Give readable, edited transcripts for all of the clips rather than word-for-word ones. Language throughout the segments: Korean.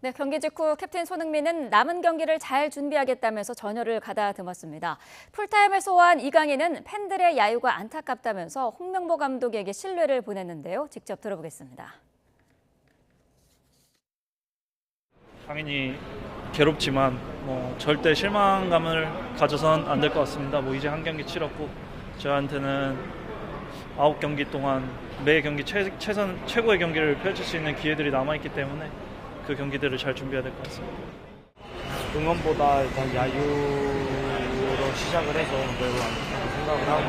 네, 경기 직후 캡틴 손흥민은 남은 경기를 잘 준비하겠다면서 전열을 가다듬었습니다. 풀타임을 소화한 이강인은 팬들의 야유가 안타깝다면서 홍명보 감독에게 신뢰를 보냈는데요. 직접 들어보겠습니다. 당연히 괴롭지만 절대 실망감을 가져선 안 될 것 같습니다. 이제 한 경기 치렀고 저한테는 9경기 동안 매 경기 최고의 경기를 펼칠 수 있는 기회들이 남아있기 때문에 그 경기들을 잘 준비해야 될 것 같습니다. 응원보다 일단 야유로 시작을 해서 매우 생각을 하고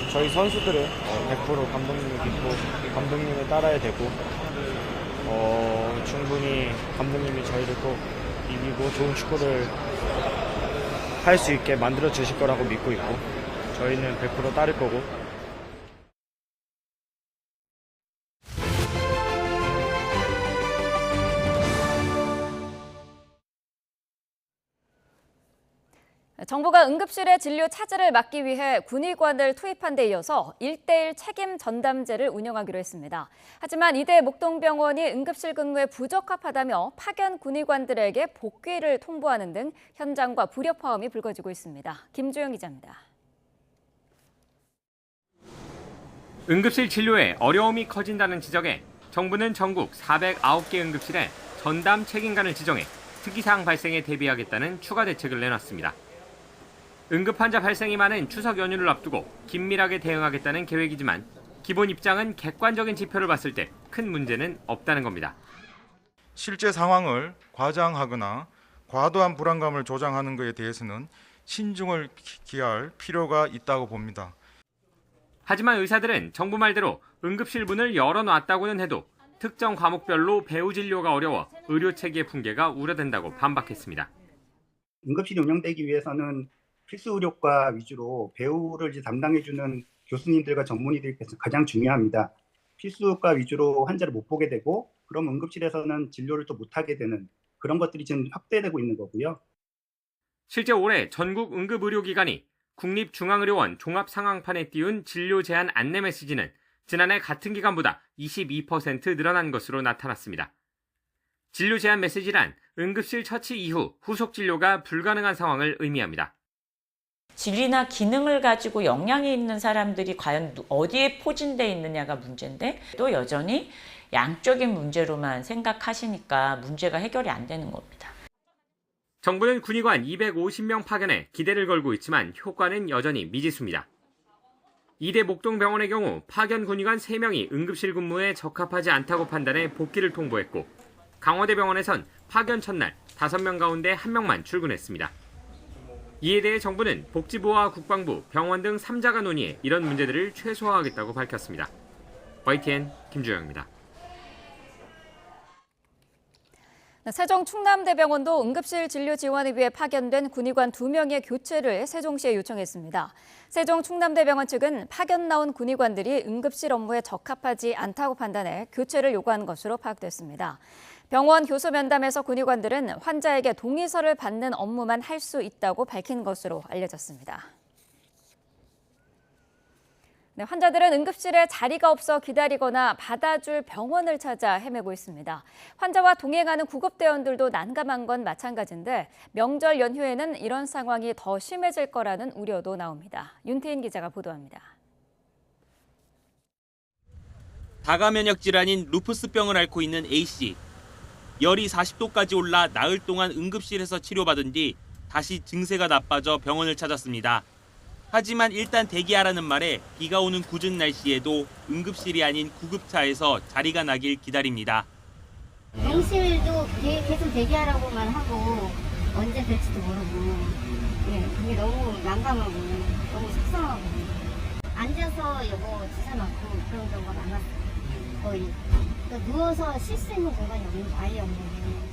저희 선수들은 100% 감독님을 믿고 감독님을 따라야 되고 충분히 감독님이 저희를 꼭 이기고 좋은 축구를 할 수 있게 만들어 주실 거라고 믿고 있고 저희는 100% 따를 거고. 정부가 응급실의 진료 차질을 막기 위해 군의관을 투입한 데 이어서 1:1 책임 전담제를 운영하기로 했습니다. 하지만 이대 목동병원이 응급실 근무에 부적합하다며 파견 군의관들에게 복귀를 통보하는 등 현장과 불협화음이 불거지고 있습니다. 김주영 기자입니다. 응급실 진료에 어려움이 커진다는 지적에 정부는 전국 409개 응급실에 전담 책임관을 지정해 특이사항 발생에 대비하겠다는 추가 대책을 내놨습니다. 응급환자 발생이 많은 추석 연휴를 앞두고 긴밀하게 대응하겠다는 계획이지만 기본 입장은 객관적인 지표를 봤을 때 큰 문제는 없다는 겁니다. 실제 상황을 과장하거나 과도한 불안감을 조장하는 것에 대해서는 신중을 기할 필요가 있다고 봅니다. 하지만 의사들은 정부 말대로 응급실 문을 열어놨다고는 해도 특정 과목별로 배후 진료가 어려워 의료 체계 붕괴가 우려된다고 반박했습니다. 응급실이 운영되기 위해서는 필수 의료과 위주로 배후를 담당해주는 교수님들과 전문의들께서 가장 중요합니다. 필수 의료과 위주로 환자를 못 보게 되고 그럼 응급실에서는 진료를 또 못하게 되는 그런 것들이 지금 확대되고 있는 거고요. 실제 올해 전국 응급의료기관이 국립중앙의료원 종합상황판에 띄운 진료 제한 안내 메시지는 지난해 같은 기간보다 22% 늘어난 것으로 나타났습니다. 진료 제한 메시지란 응급실 처치 이후 후속 진료가 불가능한 상황을 의미합니다. 질이나 기능을 가지고 영향이 있는 사람들이 과연 어디에 포진되어 있느냐가 문제인데 또 여전히 양적인 문제로만 생각하시니까 문제가 해결이 안 되는 겁니다. 정부는 군의관 250명 파견에 기대를 걸고 있지만 효과는 여전히 미지수입니다. 이대 목동병원의 경우 파견 군의관 3명이 응급실 근무에 적합하지 않다고 판단해 복귀를 통보했고 강화대병원에선 파견 첫날 5명 가운데 1명만 출근했습니다. 이에 대해 정부는 복지부와 국방부, 병원 등 3자가 논의해 이런 문제들을 최소화하겠다고 밝혔습니다. YTN 김주영입니다. 세종 충남대병원도 응급실 진료 지원을 위해 파견된 군의관 2명의 교체를 세종시에 요청했습니다. 세종 충남대병원 측은 파견 나온 군의관들이 응급실 업무에 적합하지 않다고 판단해 교체를 요구한 것으로 파악됐습니다. 병원 교수 면담에서 군의관들은 환자에게 동의서를 받는 업무만 할 수 있다고 밝힌 것으로 알려졌습니다. 네, 환자들은 응급실에 자리가 없어 기다리거나 받아줄 병원을 찾아 헤매고 있습니다. 환자와 동행하는 구급대원들도 난감한 건 마찬가지인데 명절 연휴에는 이런 상황이 더 심해질 거라는 우려도 나옵니다. 윤태인 기자가 보도합니다. 다가면역 질환인 루푸스병을 앓고 있는 A씨. 열이 40도까지 올라 나흘 동안 응급실에서 치료받은 뒤 다시 증세가 나빠져 병원을 찾았습니다. 하지만 일단 대기하라는 말에 비가 오는 궂은 날씨에도 응급실이 아닌 구급차에서 자리가 나길 기다립니다. 응실도 계속 대기하라고만 하고 언제 될지도 모르고 그게 너무 난감하고 너무 속상하고 앉아서 주사 맞고 그런 경우가 많았어요. 거의 그러니까 누워서 쉴 수 있는 공간이 아예 없는 거예요.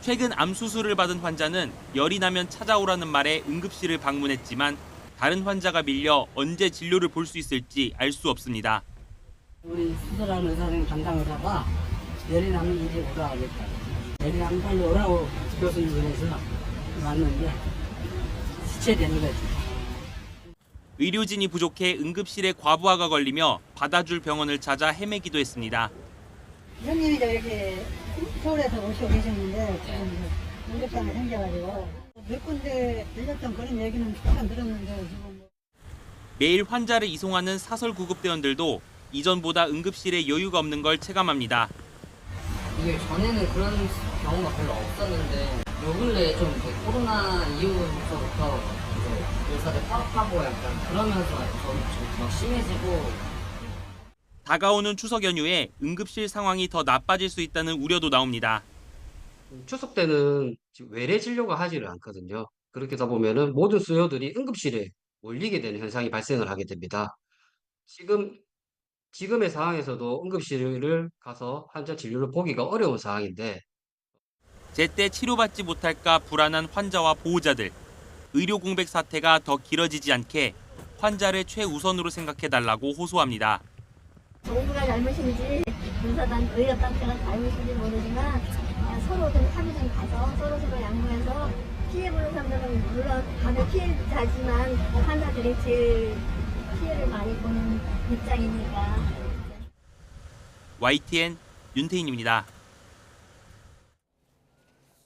최근 암 수술을 받은 환자는 열이 나면 찾아오라는 말에 응급실을 방문했지만 다른 환자가 밀려 언제 진료를 볼 수 있을지 알 수 없습니다. 우리 수술하는 의사 선생님 담당 의사가 열이 나면 이제 오라 하겠다. 열이 나면 빨리 오라고 교수님께서 왔는데 지체되는 거지. 의료진이 부족해 응급실에 과부하가 걸리며 받아줄 병원을 찾아 헤매기도 했습니다. 형님이 저기 서울에서 오시고 계셨는데 지금 응급상이 생겨가지고 몇 군데 들렸던 그런 얘기는 잠깐 들었는데 지금 매일 환자를 이송하는 사설 구급대원들도 이전보다 응급실에 여유가 없는 걸 체감합니다. 이게 전에는 그런 경우가 별로 없었는데 요 근래 좀 코로나 이후부터 이제 의사들 파업하고 약간 그러면서 좀 심해지고. 다가오는 추석 연휴에 응급실 상황이 더 나빠질 수 있다는 우려도 나옵니다. 추석 때는 지금 외래 진료가 하지를 않거든요. 그렇게 다 보면은 모든 수요들이 응급실에 몰리게 되는 현상이 발생을 하게 됩니다. 지금의 상황에서도 응급실을 가서 환자 진료를 보기가 어려운 상황인데 제때 치료받지 못할까 불안한 환자와 보호자들. 의료 공백 사태가 더 길어지지 않게 환자를 최우선으로 생각해달라고 호소합니다. 정부가 잘못인지 군사단 의협단체가 잘못인지 모르지만 그냥 서로 좀 합의 좀 가서 서로 양보해서 피해 보는 사람들은 물론 다들 피해자지만 환자들이 제일 피해를 많이 보는 입장이니까. YTN 윤태인입니다.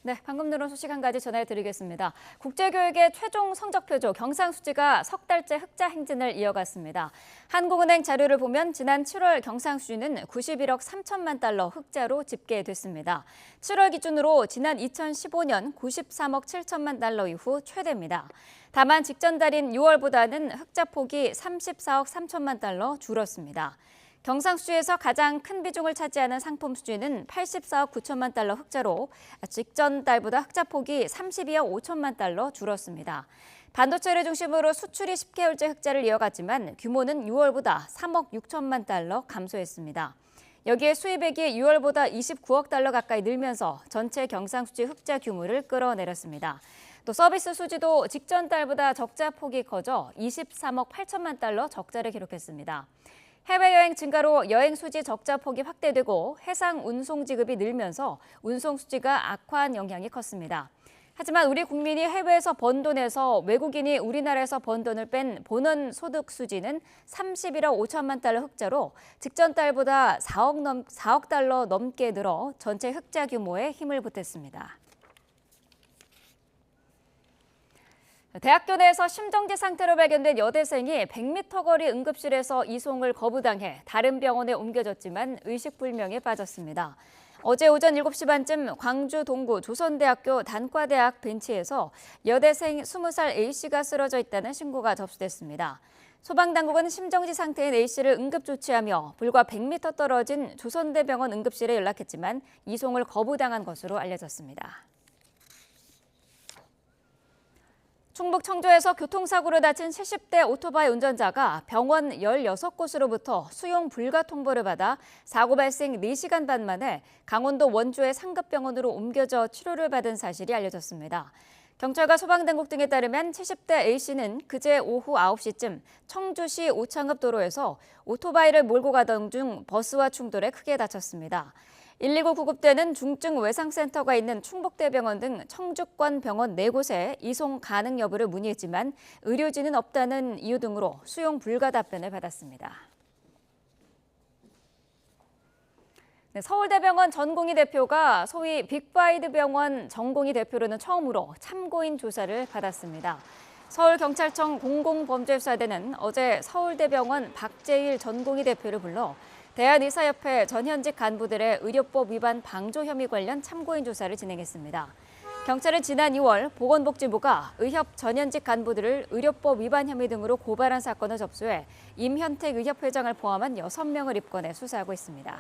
네, 방금 들은 소식 한 가지 전해드리겠습니다. 국제교육의 최종 성적표죠. 경상수지가 석 달째 흑자 행진을 이어갔습니다. 한국은행 자료를 보면 지난 7월 경상수지는 91억 3천만 달러 흑자로 집계됐습니다. 7월 기준으로 지난 2015년 93억 7천만 달러 이후 최대입니다. 다만 직전 달인 6월보다는 흑자 폭이 34억 3천만 달러 줄었습니다. 경상수지에서 가장 큰 비중을 차지하는 상품 수지는 84억 9천만 달러 흑자로 직전 달보다 흑자 폭이 32억 5천만 달러 줄었습니다. 반도체를 중심으로 수출이 10개월째 흑자를 이어갔지만 규모는 6월보다 3억 6천만 달러 감소했습니다. 여기에 수입액이 6월보다 29억 달러 가까이 늘면서 전체 경상수지 흑자 규모를 끌어내렸습니다. 또 서비스 수지도 직전 달보다 적자 폭이 커져 23억 8천만 달러 적자를 기록했습니다. 해외여행 증가로 여행 수지 적자 폭이 확대되고 해상 운송 지급이 늘면서 운송 수지가 악화한 영향이 컸습니다. 하지만 우리 국민이 해외에서 번 돈에서 외국인이 우리나라에서 번 돈을 뺀 본원 소득 수지는 31억 5천만 달러 흑자로 직전 달보다 4억 달러 넘게 늘어 전체 흑자 규모에 힘을 보탰습니다. 대학교 내에서 심정지 상태로 발견된 여대생이 100m 거리 응급실에서 이송을 거부당해 다른 병원에 옮겨졌지만 의식불명에 빠졌습니다. 어제 오전 7시 반쯤 광주 동구 조선대학교 단과대학 벤치에서 여대생 20살 A씨가 쓰러져 있다는 신고가 접수됐습니다. 소방당국은 심정지 상태인 A씨를 응급조치하며 불과 100m 떨어진 조선대병원 응급실에 연락했지만 이송을 거부당한 것으로 알려졌습니다. 충북 청주에서 교통사고로 다친 70대 오토바이 운전자가 병원 16곳으로부터 수용 불가 통보를 받아 사고 발생 4시간 반 만에 강원도 원주의 상급병원으로 옮겨져 치료를 받은 사실이 알려졌습니다. 경찰과 소방당국 등에 따르면 70대 A씨는 그제 오후 9시쯤 청주시 오창읍 도로에서 오토바이를 몰고 가던 중 버스와 충돌해 크게 다쳤습니다. 119 구급대는 중증 외상센터가 있는 충북대병원 등 청주권 병원 4곳에 이송 가능 여부를 문의했지만 의료진은 없다는 이유 등으로 수용 불가 답변을 받았습니다. 네, 서울대병원 전공의 대표가 소위 빅바이드 병원 전공의 대표로는 처음으로 참고인 조사를 받았습니다. 서울경찰청 공공범죄수사대는 어제 서울대병원 박재일 전공의 대표를 불러 대한의사협회 전현직 간부들의 의료법 위반 방조 혐의 관련 참고인 조사를 진행했습니다. 경찰은 지난 2월 보건복지부가 의협 전현직 간부들을 의료법 위반 혐의 등으로 고발한 사건을 접수해 임현택 의협회장을 포함한 6명을 입건해 수사하고 있습니다.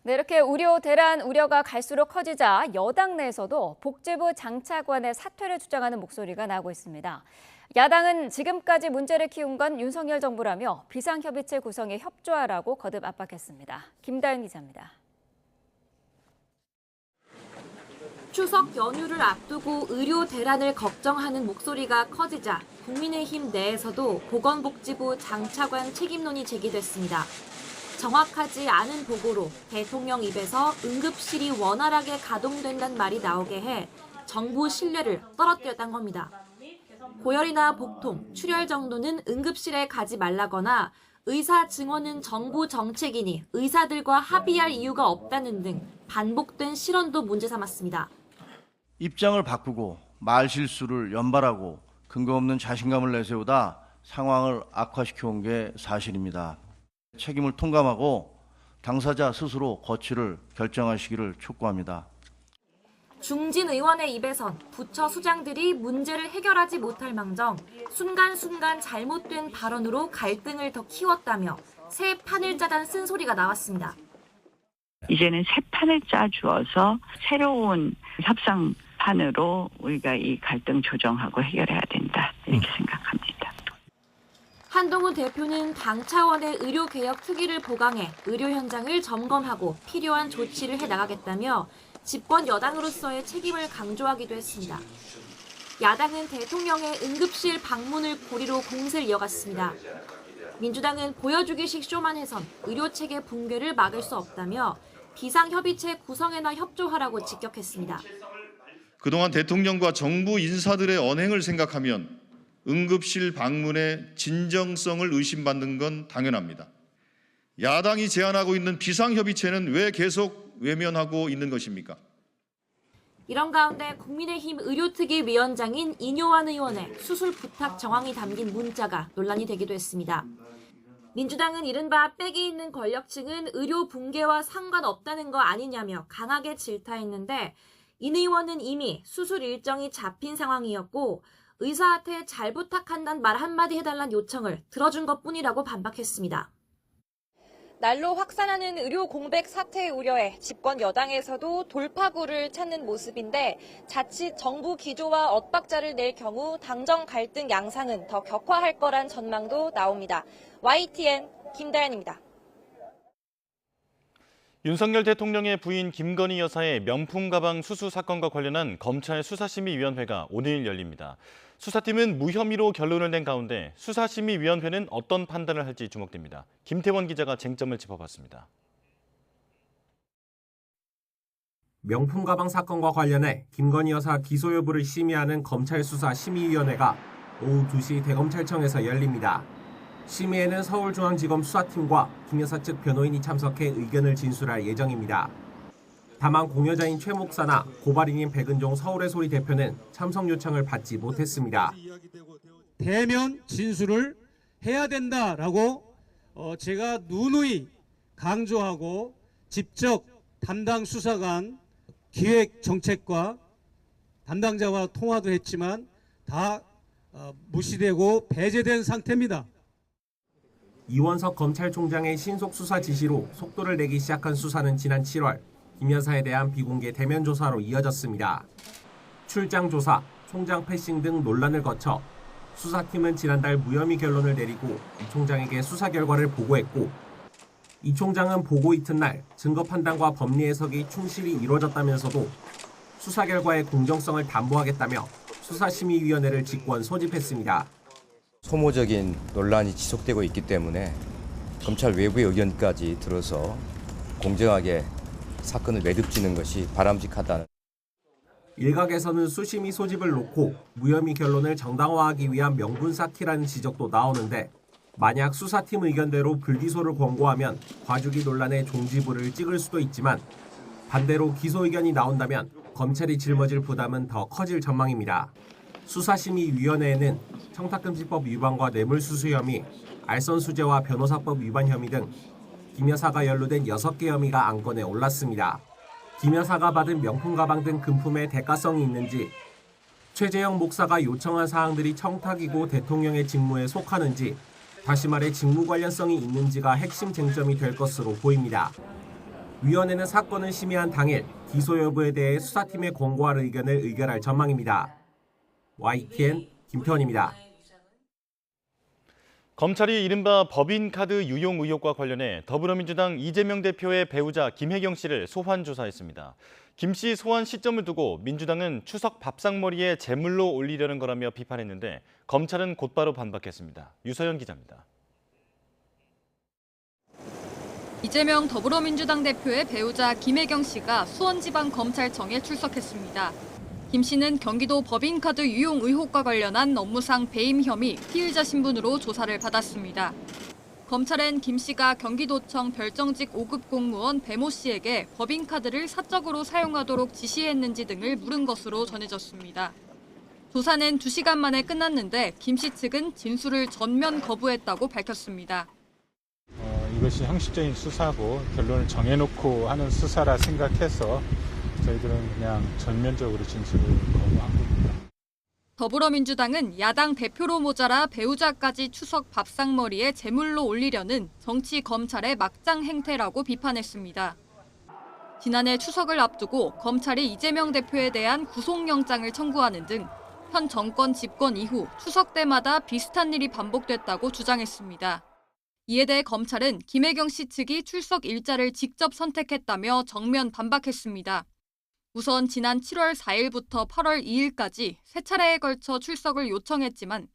네, 이렇게 의료 대란 우려가 갈수록 커지자 여당 내에서도 복지부 장차관의 사퇴를 주장하는 목소리가 나오고 있습니다. 야당은 지금까지 문제를 키운 건 윤석열 정부라며 비상협의체 구성에 협조하라고 거듭 압박했습니다. 김다은 기자입니다. 추석 연휴를 앞두고 의료 대란을 걱정하는 목소리가 커지자 국민의힘 내에서도 보건복지부 장차관 책임론이 제기됐습니다. 정확하지 않은 보고로 대통령 입에서 응급실이 원활하게 가동된다는 말이 나오게 해 정부 신뢰를 떨어뜨렸다는 겁니다. 고열이나 복통, 출혈 정도는 응급실에 가지 말라거나 의사 증언은 정부 정책이니 의사들과 합의할 이유가 없다는 등 반복된 실언도 문제 삼았습니다. 입장을 바꾸고 말실수를 연발하고 근거 없는 자신감을 내세우다 상황을 악화시켜온 게 사실입니다. 책임을 통감하고 당사자 스스로 거취를 결정하시기를 촉구합니다. 중진 의원의 입에선 부처 수장들이 문제를 해결하지 못할 망정 순간순간 잘못된 발언으로 갈등을 더 키웠다며 새 판을 짜단 쓴소리가 나왔습니다. 이제는 새 판을 짜주어서 새로운 협상판으로 우리가 이 갈등 조정하고 해결해야 된다 이렇게 생각합니다. 한동훈 대표는 당 차원의 의료개혁 특위를 보강해 의료 현장을 점검하고 필요한 조치를 해나가겠다며 집권 여당으로서의 책임을 강조하기도 했습니다. 야당은 대통령의 응급실 방문을 고리로 공세를 이어갔습니다. 민주당은 보여주기식 쇼만 해선 의료체계 붕괴를 막을 수 없다며 비상협의체 구성에나 협조하라고 직격했습니다. 그동안 대통령과 정부 인사들의 언행을 생각하면 응급실 방문의 진정성을 의심받는 건 당연합니다. 야당이 제안하고 있는 비상협의체는 왜 계속 외면하고 있는 것입니까? 이런 가운데 국민의힘 의료특위 위원장인 인효환 의원의 수술 부탁 정황이 담긴 문자가 논란이 되기도 했습니다. 민주당은 이른바 빽이 있는 권력층은 의료 붕괴와 상관없다는 거 아니냐며 강하게 질타했는데 인 의원은 이미 수술 일정이 잡힌 상황이었고 의사한테 잘 부탁한다는 말 한마디 해달란 요청을 들어준 것뿐이라고 반박했습니다. 날로 확산하는 의료 공백 사태 우려에 집권 여당에서도 돌파구를 찾는 모습인데 자칫 정부 기조와 엇박자를 낼 경우 당정 갈등 양상은 더 격화할 거란 전망도 나옵니다. YTN 김다연입니다. 윤석열 대통령의 부인 김건희 여사의 명품 가방 수수 사건과 관련한 검찰 수사심의위원회가 오늘 열립니다. 수사팀은 무혐의로 결론을 낸 가운데 수사심의위원회는 어떤 판단을 할지 주목됩니다. 김태원 기자가 쟁점을 짚어봤습니다. 명품 가방 사건과 관련해 김건희 여사 기소 여부를 심의하는 검찰 수사심의위원회가 오후 2시 대검찰청에서 열립니다. 심의에는 서울중앙지검 수사팀과 김 여사 측 변호인이 참석해 의견을 진술할 예정입니다. 다만 공여자인 최 목사나 고발인인 백은종 서울의 소리 대표는 참석 요청을 받지 못했습니다. 대면 진술을 해야 된다라고 제가 누누이 강조하고 직접 담당 수사관 기획정책과 담당자와 통화도 했지만 다 무시되고 배제된 상태입니다. 이원석 검찰총장의 신속 수사 지시로 속도를 내기 시작한 수사는 지난 7월 김 여사에 대한 비공개 대면 조사로 이어졌습니다. 출장 조사, 총장 패싱 등 논란을 거쳐 수사팀은 지난달 무혐의 결론을 내리고 이 총장에게 수사 결과를 보고했고 이 총장은 보고 이튿날 증거 판단과 법리 해석이 충실히 이루어졌다면서도 수사 결과의 공정성을 담보하겠다며 수사심의위원회를 직권 소집했습니다. 소모적인 논란이 지속되고 있기 때문에 검찰 외부의 의견까지 들어서 공정하게 사건을 매듭짓는 것이 바람직하다는. 일각에서는 수심의 소집을 놓고 무혐의 결론을 정당화하기 위한 명분 쌓기라는 지적도 나오는데 만약 수사팀 의견대로 불기소를 권고하면 과주기 논란의 종지부를 찍을 수도 있지만 반대로 기소 의견이 나온다면 검찰이 짊어질 부담은 더 커질 전망입니다. 수사심의위원회에는 청탁금지법 위반과 뇌물수수 혐의, 알선수재와 변호사법 위반 혐의 등 김 여사가 연루된 6개 혐의가 안건에 올랐습니다. 김 여사가 받은 명품 가방 등 금품의 대가성이 있는지, 최재형 목사가 요청한 사항들이 청탁이고 대통령의 직무에 속하는지, 다시 말해 직무 관련성이 있는지가 핵심 쟁점이 될 것으로 보입니다. 위원회는 사건을 심의한 당일 기소 여부에 대해 수사팀에 권고할 의견을 의결할 전망입니다. YTN 김태원입니다. 검찰이 이른바 법인카드 유용 의혹과 관련해 더불어민주당 이재명 대표의 배우자 김혜경 씨를 소환 조사했습니다. 김 씨 소환 시점을 두고 민주당은 추석 밥상머리에 제물로 올리려는 거라며 비판했는데 검찰은 곧바로 반박했습니다. 유서연 기자입니다. 이재명 더불어민주당 대표의 배우자 김혜경 씨가 수원지방검찰청에 출석했습니다. 김 씨는 경기도 법인카드 유용 의혹과 관련한 업무상 배임 혐의 피의자 신분으로 조사를 받았습니다. 검찰은 김 씨가 경기도청 별정직 5급 공무원 배모 씨에게 법인카드를 사적으로 사용하도록 지시했는지 등을 물은 것으로 전해졌습니다. 조사는 2시간 만에 끝났는데 김 씨 측은 진술을 전면 거부했다고 밝혔습니다. 이것이 형식적인 수사고 결론을 정해놓고 하는 수사라 생각해서 저희들은 그냥 전면적으로 진술을 거부한 겁니다. 더불어민주당은 야당 대표로 모자라 배우자까지 추석 밥상머리에 제물로 올리려는 정치 검찰의 막장 행태라고 비판했습니다. 지난해 추석을 앞두고 검찰이 이재명 대표에 대한 구속영장을 청구하는 등 현 정권 집권 이후 추석 때마다 비슷한 일이 반복됐다고 주장했습니다. 이에 대해 검찰은 김혜경 씨 측이 출석 일자를 직접 선택했다며 정면 반박했습니다. 우선 지난 7월 4일부터 8월 2일까지 3차례에 걸쳐 출석을 요청했지만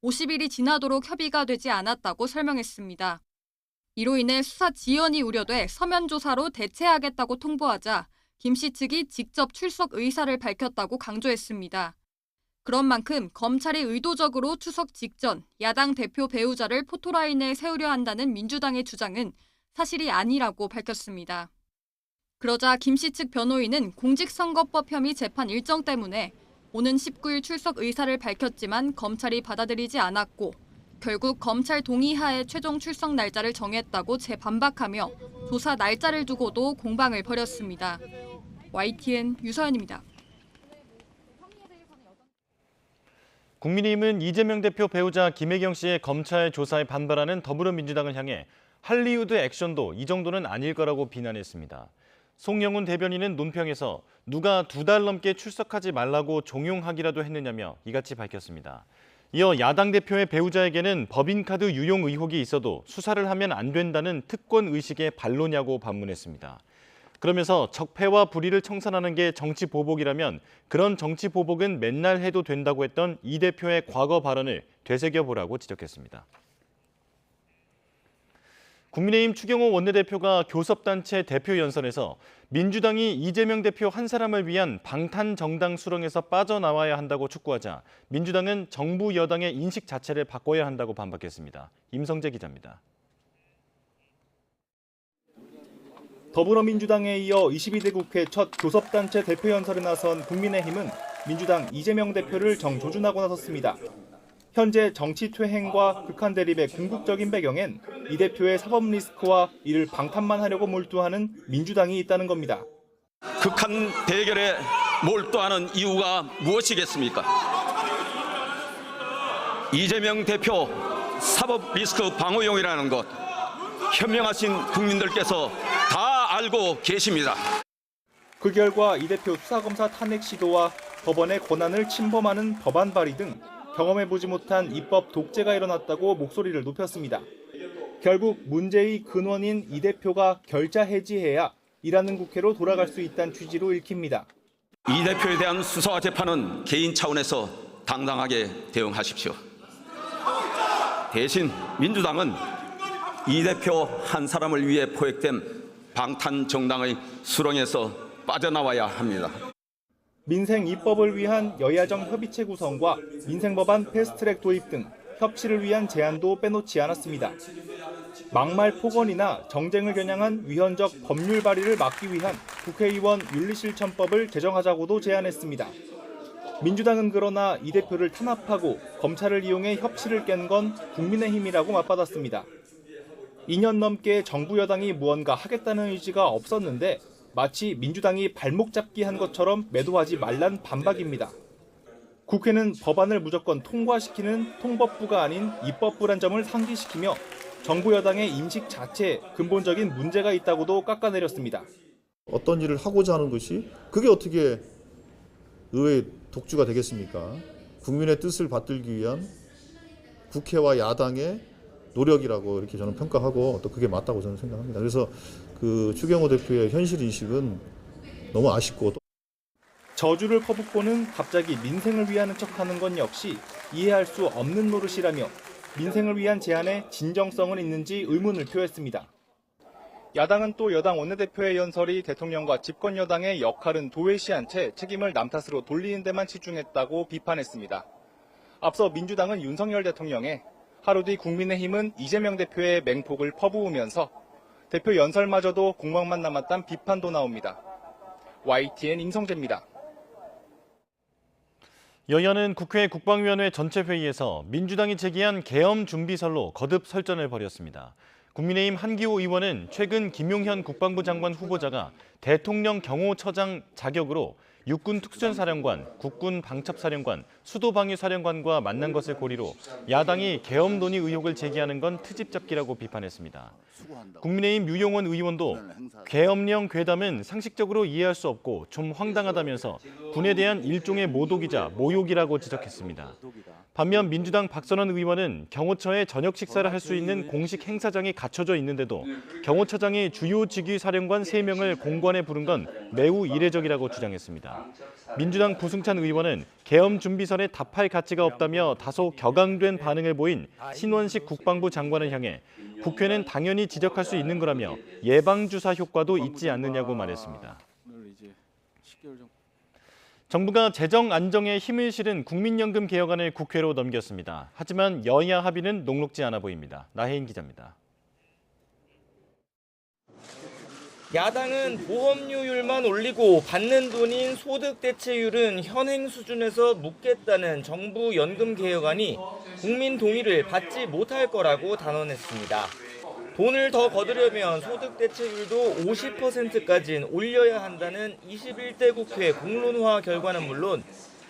50일이 지나도록 협의가 되지 않았다고 설명했습니다. 이로 인해 수사 지연이 우려돼 서면 조사로 대체하겠다고 통보하자 김 씨 측이 직접 출석 의사를 밝혔다고 강조했습니다. 그런 만큼 검찰이 의도적으로 추석 직전 야당 대표 배우자를 포토라인에 세우려 한다는 민주당의 주장은 사실이 아니라고 밝혔습니다. 그러자 김 씨 측 변호인은 공직선거법 혐의 재판 일정 때문에 오는 19일 출석 의사를 밝혔지만 검찰이 받아들이지 않았고 결국 검찰 동의하에 최종 출석 날짜를 정했다고 재반박하며 조사 날짜를 두고도 공방을 벌였습니다. YTN 유서연입니다. 국민의힘은 이재명 대표 배우자 김혜경 씨의 검찰 조사에 반발하는 더불어민주당을 향해 할리우드 액션도 이 정도는 아닐 거라고 비난했습니다. 송영훈 대변인은 논평에서 누가 2달 넘게 출석하지 말라고 종용하기라도 했느냐며 이같이 밝혔습니다. 이어 야당 대표의 배우자에게는 법인카드 유용 의혹이 있어도 수사를 하면 안 된다는 특권 의식의 반로냐고 반문했습니다. 그러면서 적폐와 불의를 청산하는 게 정치 보복이라면 그런 정치 보복은 맨날 해도 된다고 했던 이 대표의 과거 발언을 되새겨보라고 지적했습니다. 국민의힘 추경호 원내대표가 교섭단체 대표 연설에서 민주당이 이재명 대표 한 사람을 위한 방탄정당 수렁에서 빠져나와야 한다고 촉구하자 민주당은 정부 여당의 인식 자체를 바꿔야 한다고 반박했습니다. 임성재 기자입니다. 더불어민주당에 이어 22대 국회 첫 교섭단체 대표 연설에 나선 국민의힘은 민주당 이재명 대표를 정조준하고 나섰습니다. 현재 정치 퇴행과 극한 대립의 궁극적인 배경엔 이 대표의 사법 리스크와 이를 방탄만 하려고 몰두하는 민주당이 있다는 겁니다. 극한 대결에 몰두하는 이유가 무엇이겠습니까? 이재명 대표 사법 리스크 방어용이라는 것 현명하신 국민들께서 다 알고 계십니다. 그 결과 이 대표 수사검사 탄핵 시도와 법원의 권한을 침범하는 법안 발의 등 경험해보지 못한 입법 독재가 일어났다고 목소리를 높였습니다. 결국 문제의 근원인 이 대표가 결자 해지해야 일하는 국회로 돌아갈 수 있다는 취지로 읽힙니다. 이 대표에 대한 수사와 재판은 개인 차원에서 당당하게 대응하십시오. 대신 민주당은 이 대표 한 사람을 위해 포획된 방탄 정당의 수렁에서 빠져나와야 합니다. 민생 입법을 위한 여야정 협의체 구성과 민생법안 패스트트랙 도입 등 협치를 위한 제안도 빼놓지 않았습니다. 막말 폭언이나 정쟁을 겨냥한 위헌적 법률 발의를 막기 위한 국회의원 윤리실천법을 제정하자고도 제안했습니다. 민주당은 그러나 이 대표를 탄압하고 검찰을 이용해 협치를 깬 건 국민의힘이라고 맞받았습니다. 2년 넘게 정부 여당이 무언가 하겠다는 의지가 없었는데 마치 민주당이 발목 잡기 한 것처럼 매도하지 말란 반박입니다. 국회는 법안을 무조건 통과시키는 통법부가 아닌 입법부란 점을 상기시키며 정부 여당의 인식 자체에 근본적인 문제가 있다고도 깎아내렸습니다. 어떤 일을 하고자 하는 것이 그게 어떻게 의회의 독주가 되겠습니까? 국민의 뜻을 받들기 위한 국회와 야당의 노력이라고 이렇게 저는 평가하고 또 그게 맞다고 저는 생각합니다. 그래서 그 추경호 대표의 현실 인식은 너무 아쉽고 저주를 퍼붓고는 갑자기 민생을 위하는 척하는 건 역시 이해할 수 없는 노릇이라며 민생을 위한 제안에 진정성은 있는지 의문을 표했습니다. 야당은 또 여당 원내대표의 연설이 대통령과 집권 여당의 역할은 도외시한 채 책임을 남 탓으로 돌리는 데만 치중했다고 비판했습니다. 앞서 민주당은 윤석열 대통령에 하루 뒤 국민의힘은 이재명 대표의 맹폭을 퍼부으면서 대표 연설마저도 공방만 남았다는 비판도 나옵니다. YTN 임성재입니다. 여야는 국회 국방위원회 전체 회의에서 민주당이 제기한 계엄 준비설로 거듭 설전을 벌였습니다. 국민의힘 한기호 의원은 최근 김용현 국방부 장관 후보자가 대통령 경호처장 자격으로 육군 특전사령관, 국군 방첩사령관, 수도방위사령관과 만난 것을 고리로 야당이 계엄 논의 의혹을 제기하는 건 트집잡기라고 비판했습니다. 국민의힘 유용원 의원도 계엄령 괴담은 상식적으로 이해할 수 없고 좀 황당하다면서 군에 대한 일종의 모독이자 모욕이라고 지적했습니다. 반면 민주당 박선원 의원은 경호처에 저녁 식사를 할 수 있는 공식 행사장이 갖춰져 있는데도 경호처장이 주요 직위 사령관 3명을 공관에 부른 건 매우 이례적이라고 주장했습니다. 민주당 부승찬 의원은 계엄 준비설에 답할 가치가 없다며 다소 격앙된 반응을 보인 신원식 국방부 장관을 향해 국회는 당연히 지적할 수 있는 거라며 예방주사 효과도 있지 않느냐고 말했습니다. 정부가 재정 안정에 힘을 실은 국민연금 개혁안을 국회로 넘겼습니다. 하지만 여야 합의는 녹록지 않아 보입니다. 나혜인 기자입니다. 야당은 보험료율만 올리고 받는 돈인 소득 대체율은 현행 수준에서 묶겠다는 정부 연금 개혁안이 국민 동의를 받지 못할 거라고 단언했습니다. 돈을 더 거두려면 소득 대체율도 50%까지는 올려야 한다는 21대 국회 공론화 결과는 물론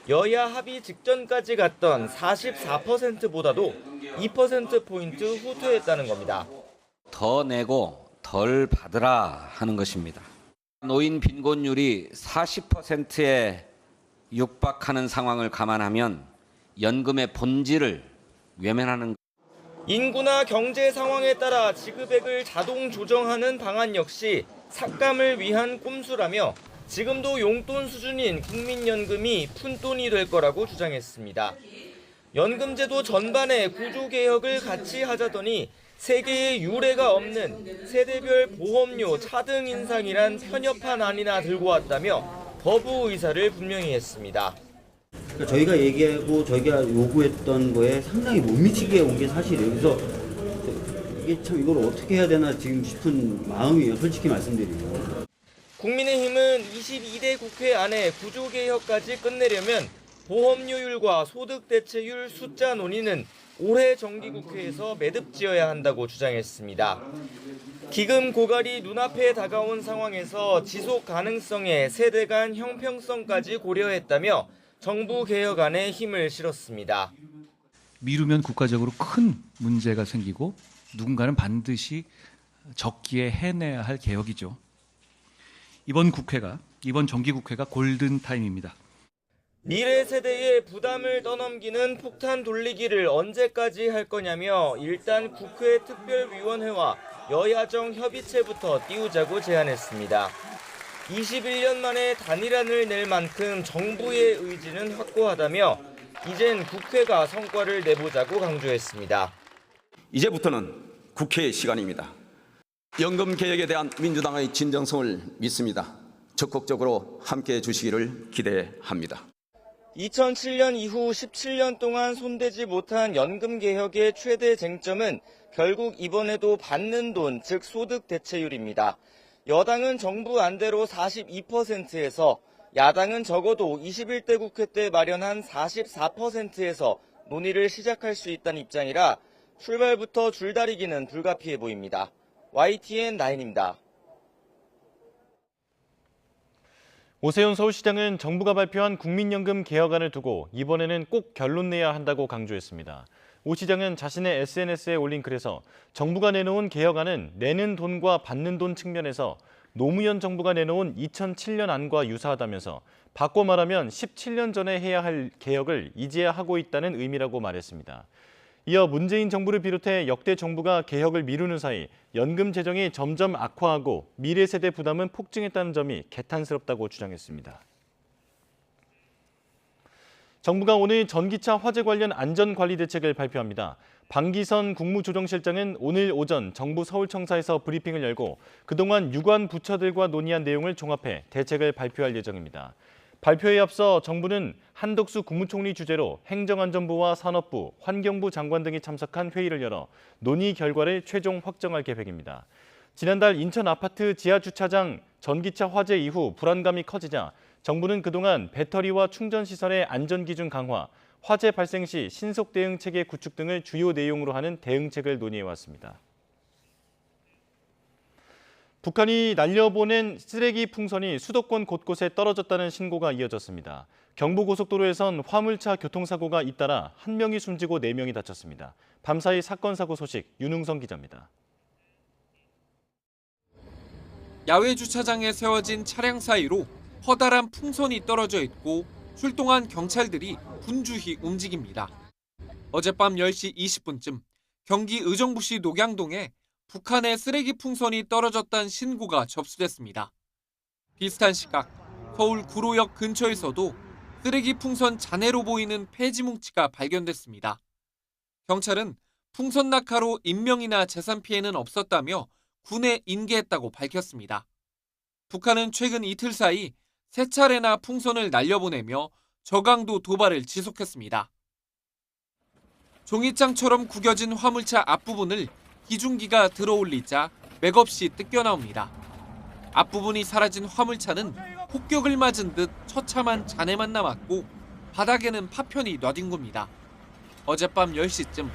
여야 합의 직전까지 갔던 44%보다도 2%포인트 후퇴했다는 겁니다. 더 내고 덜 받으라 하는 것입니다. 노인 빈곤율이 40%에 육박하는 상황을 감안하면 연금의 본질을 외면하는 인구나 경제 상황에 따라 지급액을 자동 조정하는 방안 역시 삭감을 위한 꼼수라며 지금도 용돈 수준인 국민연금이 푼돈이 될 거라고 주장했습니다. 연금제도 전반의 구조개혁을 같이 하자더니 세계에 유례가 없는 세대별 보험료 차등 인상이란 편협한 안이나 들고 왔다며 거부 의사를 분명히 했습니다. 그러니까 저희가 얘기하고 저희가 요구했던 거에 상당히 못 미치게 온 게 사실이에요. 그래서 이게 참 이걸 어떻게 해야 되나 지금 싶은 마음이에요. 솔직히 말씀드리면. 국민의힘은 22대 국회 안에 구조개혁까지 끝내려면 보험료율과 소득대체율 숫자 논의는 올해 정기국회에서 매듭지어야 한다고 주장했습니다. 기금 고갈이 눈앞에 다가온 상황에서 지속 가능성에 세대 간 형평성까지 고려했다며 정부 개혁안에 힘을 실었습니다. 미루면 국가적으로 큰 문제가 생기고 누군가는 반드시 적기에 해내야 할 개혁이죠. 이번 정기국회가 골든타임입니다. 미래 세대의 부담을 떠넘기는 폭탄 돌리기를 언제까지 할 거냐며 일단 국회 특별위원회와 여야정 협의체부터 띄우자고 제안했습니다. 21년 만에 단일안을 낼 만큼 정부의 의지는 확고하다며 이젠 국회가 성과를 내보자고 강조했습니다. 이제부터는 국회의 시간입니다. 연금 개혁에 대한 민주당의 진정성을 믿습니다. 적극적으로 함께해 주시기를 기대합니다. 2007년 이후 17년 동안 손대지 못한 연금 개혁의 최대 쟁점은 결국 이번에도 받는 돈, 즉 소득 대체율입니다. 여당은 정부 안대로 42%에서 야당은 적어도 21대 국회 때 마련한 44%에서 논의를 시작할 수 있다는 입장이라 출발부터 줄다리기는 불가피해 보입니다. YTN 나인입니다. 오세훈 서울시장은 정부가 발표한 국민연금 개혁안을 두고 이번에는 꼭 결론 내야 한다고 강조했습니다. 오 시장은 자신의 SNS에 올린 글에서 정부가 내놓은 개혁안은 내는 돈과 받는 돈 측면에서 노무현 정부가 내놓은 2007년 안과 유사하다면서 바꿔 말하면 17년 전에 해야 할 개혁을 이제야 하고 있다는 의미라고 말했습니다. 이어 문재인 정부를 비롯해 역대 정부가 개혁을 미루는 사이 연금 재정이 점점 악화하고 미래 세대 부담은 폭증했다는 점이 개탄스럽다고 주장했습니다. 정부가 오늘 전기차 화재 관련 안전관리 대책을 발표합니다. 방기선 국무조정실장은 오늘 오전 정부 서울청사에서 브리핑을 열고 그동안 유관 부처들과 논의한 내용을 종합해 대책을 발표할 예정입니다. 발표에 앞서 정부는 한덕수 국무총리 주재로 행정안전부와 산업부, 환경부 장관 등이 참석한 회의를 열어 논의 결과를 최종 확정할 계획입니다. 지난달 인천 아파트 지하주차장 전기차 화재 이후 불안감이 커지자 정부는 그동안 배터리와 충전시설의 안전기준 강화, 화재 발생 시 신속 대응 체계 구축 등을 주요 내용으로 하는 대응책을 논의해왔습니다. 북한이 날려보낸 쓰레기 풍선이 수도권 곳곳에 떨어졌다는 신고가 이어졌습니다. 경부고속도로에선 화물차 교통사고가 잇따라 1명이 숨지고 4명이 다쳤습니다. 밤사이 사건 사고 소식 윤웅성 기자입니다. 야외 주차장에 세워진 차량 사이로 커다란 풍선이 떨어져 있고 출동한 경찰들이 분주히 움직입니다. 어젯밤 10시 20분쯤 경기 의정부시 녹양동에 북한의 쓰레기 풍선이 떨어졌다는 신고가 접수됐습니다. 비슷한 시각 서울 구로역 근처에서도 쓰레기 풍선 잔해로 보이는 폐지 뭉치가 발견됐습니다. 경찰은 풍선 낙하로 인명이나 재산 피해는 없었다며 군에 인계했다고 밝혔습니다. 북한은 최근 이틀 사이 3차례나 풍선을 날려보내며 저강도 도발을 지속했습니다. 종이장처럼 구겨진 화물차 앞부분을 기중기가 들어올리자 맥없이 뜯겨나옵니다. 앞부분이 사라진 화물차는 폭격을 맞은 듯 처참한 잔해만 남았고 바닥에는 파편이 놔뒹굽니다. 어젯밤 10시쯤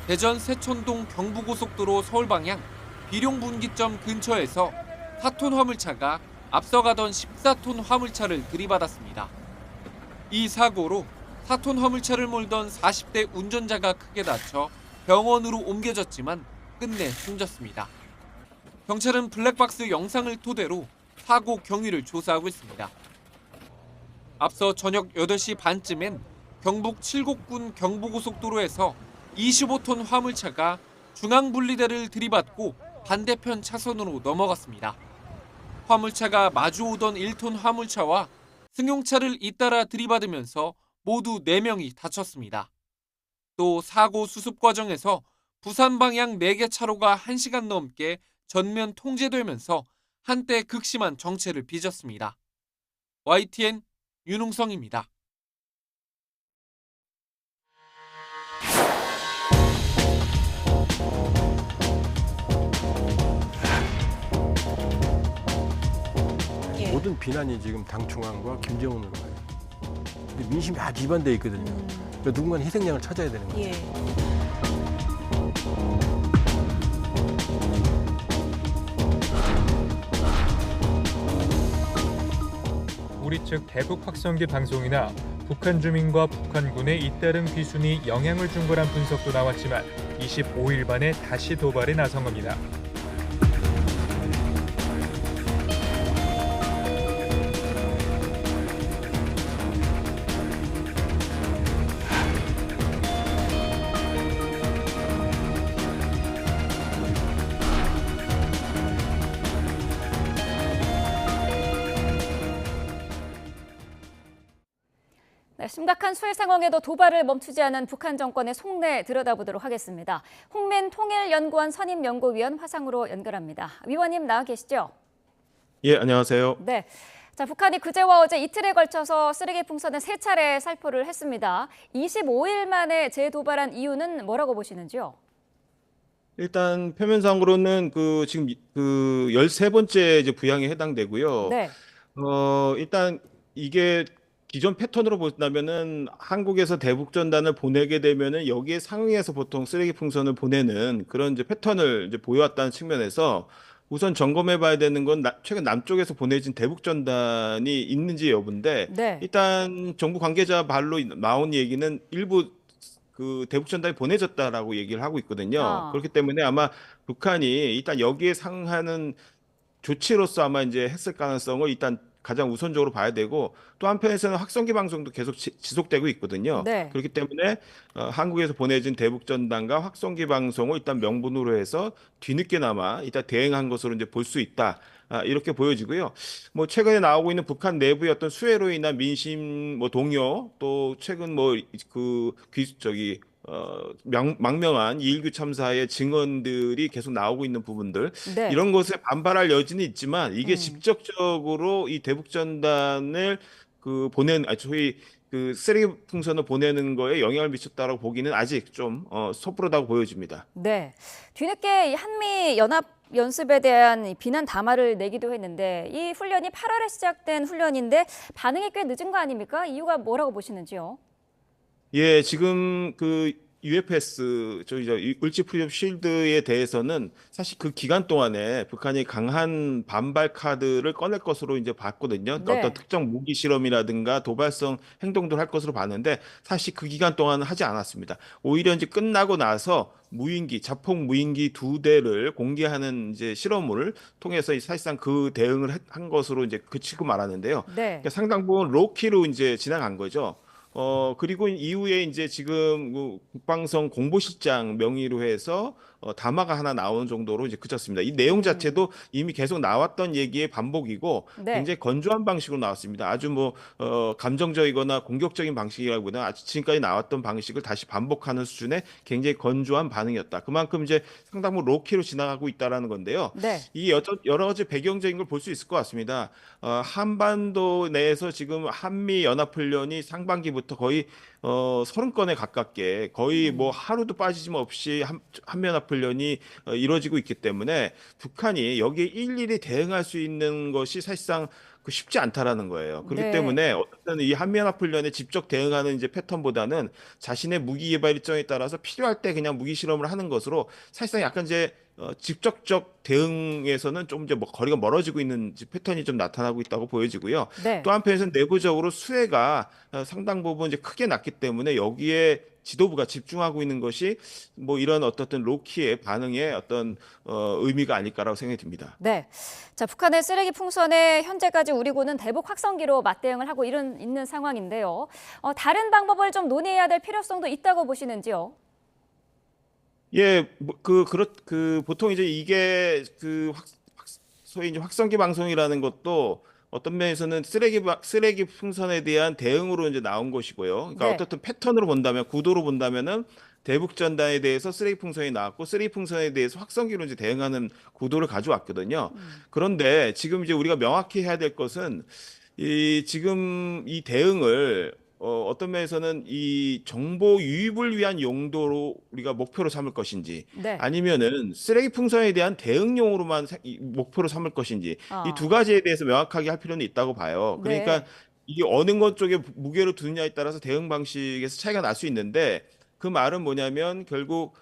대전 세촌동 경부고속도로 서울 방향 비룡분기점 근처에서 4톤 화물차가 앞서가던 14톤 화물차를 들이받았습니다. 이 사고로 4톤 화물차를 몰던 40대 운전자가 크게 다쳐 병원으로 옮겨졌지만 끝내 숨졌습니다. 경찰은 블랙박스 영상을 토대로 사고 경위를 조사하고 있습니다. 앞서 저녁 8시 반쯤엔 경북 칠곡군 경부고속도로에서 25톤 화물차가 중앙분리대를 들이받고 반대편 차선으로 넘어갔습니다. 화물차가 마주오던 1톤 화물차와 승용차를 잇따라 들이받으면서 모두 4명이 다쳤습니다. 또 사고 수습 과정에서 부산 방향 4개 차로가 1시간 넘게 전면 통제되면서 한때 극심한 정체를 빚었습니다. YTN 윤웅성입니다. 모든 비난이 지금 당 중앙과 김정은으로 가요. 근데 민심이 아주 이반되어 있거든요. 그러니까 누군가는 희생양을 찾아야 되는 거죠. 우리 측 대북 확성기 방송이나 북한 주민과 북한군의 잇따른 비순이 영향을 준 거란 분석도 나왔지만 25일 만에 다시 도발에 나선 겁니다. 심각한 수해 상황에도 도발을 멈추지 않은 북한 정권의 속내 들여다보도록 하겠습니다. 홍민 통일연구원 선임연구위원 화상으로 연결합니다. 위원님 나와 계시죠? 예, 안녕하세요. 네. 자, 북한이 그제와 어제 이틀에 걸쳐서 쓰레기 풍선을 3차례 살포를 했습니다. 25일 만에 재도발한 이유는 뭐라고 보시는지요? 일단 표면상으로는 지금 13번째 이제 부양에 해당되고요. 네. 일단 이게 기존 패턴으로 본다면은 한국에서 대북전단을 보내게 되면은 여기에 상응해서 보통 쓰레기 풍선을 보내는 그런 이제 패턴을 이제 보여왔다는 측면에서 우선 점검해 봐야 되는 건 최근 남쪽에서 보내진 대북전단이 있는지 여부인데 네. 일단 정부 관계자 발로 나온 얘기는 일부 그 대북전단이 보내졌다라고 얘기를 하고 있거든요. 그렇기 때문에 아마 북한이 일단 여기에 상응하는 조치로서 아마 이제 했을 가능성을 일단 가장 우선적으로 봐야 되고 또 한편에서는 확성기 방송도 계속 지속되고 있거든요. 네. 그렇기 때문에 한국에서 보내진 대북전단과 확성기 방송을 일단 명분으로 해서 뒤늦게나마 일단 대응한 것으로 이제 볼 수 있다. 이렇게 보여지고요. 뭐 최근에 나오고 있는 북한 내부의 어떤 수해로 인한 민심 뭐 동요 또 최근 망명한 2.19 참사의 증언들이 계속 나오고 있는 부분들 네. 이런 것에 반발할 여지는 있지만 이게 직접적으로 이 대북전단을 소위 그 쓰레기 풍선을 보내는 거에 영향을 미쳤다라고 보기는 아직 좀 섣부르다고 보여집니다. 네. 뒤늦게 이 한미 연합 연습에 대한 비난 담화를 내기도 했는데 이 훈련이 8월에 시작된 훈련인데 반응이 꽤 늦은 거 아닙니까? 이유가 뭐라고 보시는지요? 예, 지금 그 UFS, 울지 프리덤 쉴드에 대해서는 사실 그 기간 동안에 북한이 강한 반발 카드를 꺼낼 것으로 이제 봤거든요. 네. 어떤 특정 무기 실험이라든가 도발성 행동들을 할 것으로 봤는데 사실 그 기간 동안은 하지 않았습니다. 오히려 이제 끝나고 나서 자폭 무인기 2대를 공개하는 이제 실험을 통해서 사실상 그 대응을 한 것으로 이제 그치고 말았는데요. 네. 그러니까 상당 부분 로키로 이제 지나간 거죠. 그리고 이후에 이제 지금 그 국방성 공보실장 명의로 해서 담화가 하나 나오는 정도로 이제 그쳤습니다. 이 내용 자체도 이미 계속 나왔던 얘기의 반복이고 네. 굉장히 건조한 방식으로 나왔습니다. 아주 감정적이거나 공격적인 방식이라기보다 아주 지금까지 나왔던 방식을 다시 반복하는 수준의 굉장히 건조한 반응이었다. 그만큼 이제 상당 부분 로키로 지나가고 있다라는 건데요. 네. 이 여러 가지 배경적인 걸 볼 수 있을 것 같습니다. 한반도 내에서 지금 한미 연합훈련이 상반기부터 거의 30건에 가깝게 거의 뭐 하루도 빠지짐 없이 한미연합훈련이 이루어지고 있기 때문에 북한이 여기에 일일이 대응할 수 있는 것이 사실상 쉽지 않다라는 거예요. 그렇기 네. 때문에 어떤 이 한미연합훈련에 직접 대응하는 이제 패턴보다는 자신의 무기 개발 일정에 따라서 필요할 때 그냥 무기 실험을 하는 것으로 사실상 약간 이제 직접적 대응에서는 좀 이제 거리가 멀어지고 있는 패턴이 좀 나타나고 있다고 보여지고요. 네. 또 한편에서는 내부적으로 수혜가 상당 부분 이제 크게 났기 때문에 여기에 지도부가 집중하고 있는 것이 뭐 이런 어떤 로키의 반응의 어떤 의미가 아닐까라고 생각이 듭니다. 네. 자, 북한의 쓰레기 풍선에 현재까지 우리군은 대북 확성기로 맞대응을 하고 있는 상황인데요. 다른 방법을 좀 논의해야 될 필요성도 있다고 보시는지요? 예, 보통 이제 이게 소위 이제 확성기 방송이라는 것도 어떤 면에서는 쓰레기 풍선에 대한 대응으로 이제 나온 것이고요. 그러니까 네. 어떻든 패턴으로 본다면, 구도로 본다면은 대북 전단에 대해서 쓰레기 풍선이 나왔고 쓰레기 풍선에 대해서 확성기로 이제 대응하는 구도를 가져왔거든요. 그런데 지금 이제 우리가 명확히 해야 될 것은 지금 이 대응을 어떤 면에서는 이 정보 유입을 위한 용도로 우리가 목표로 삼을 것인지 네. 아니면은 쓰레기 풍선에 대한 대응용으로만 목표로 삼을 것인지 이 두 가지에 대해서 명확하게 할 필요는 있다고 봐요. 그러니까 네. 이게 어느 것 쪽에 무게를 두느냐에 따라서 대응 방식에서 차이가 날 수 있는데 그 말은 뭐냐면 결국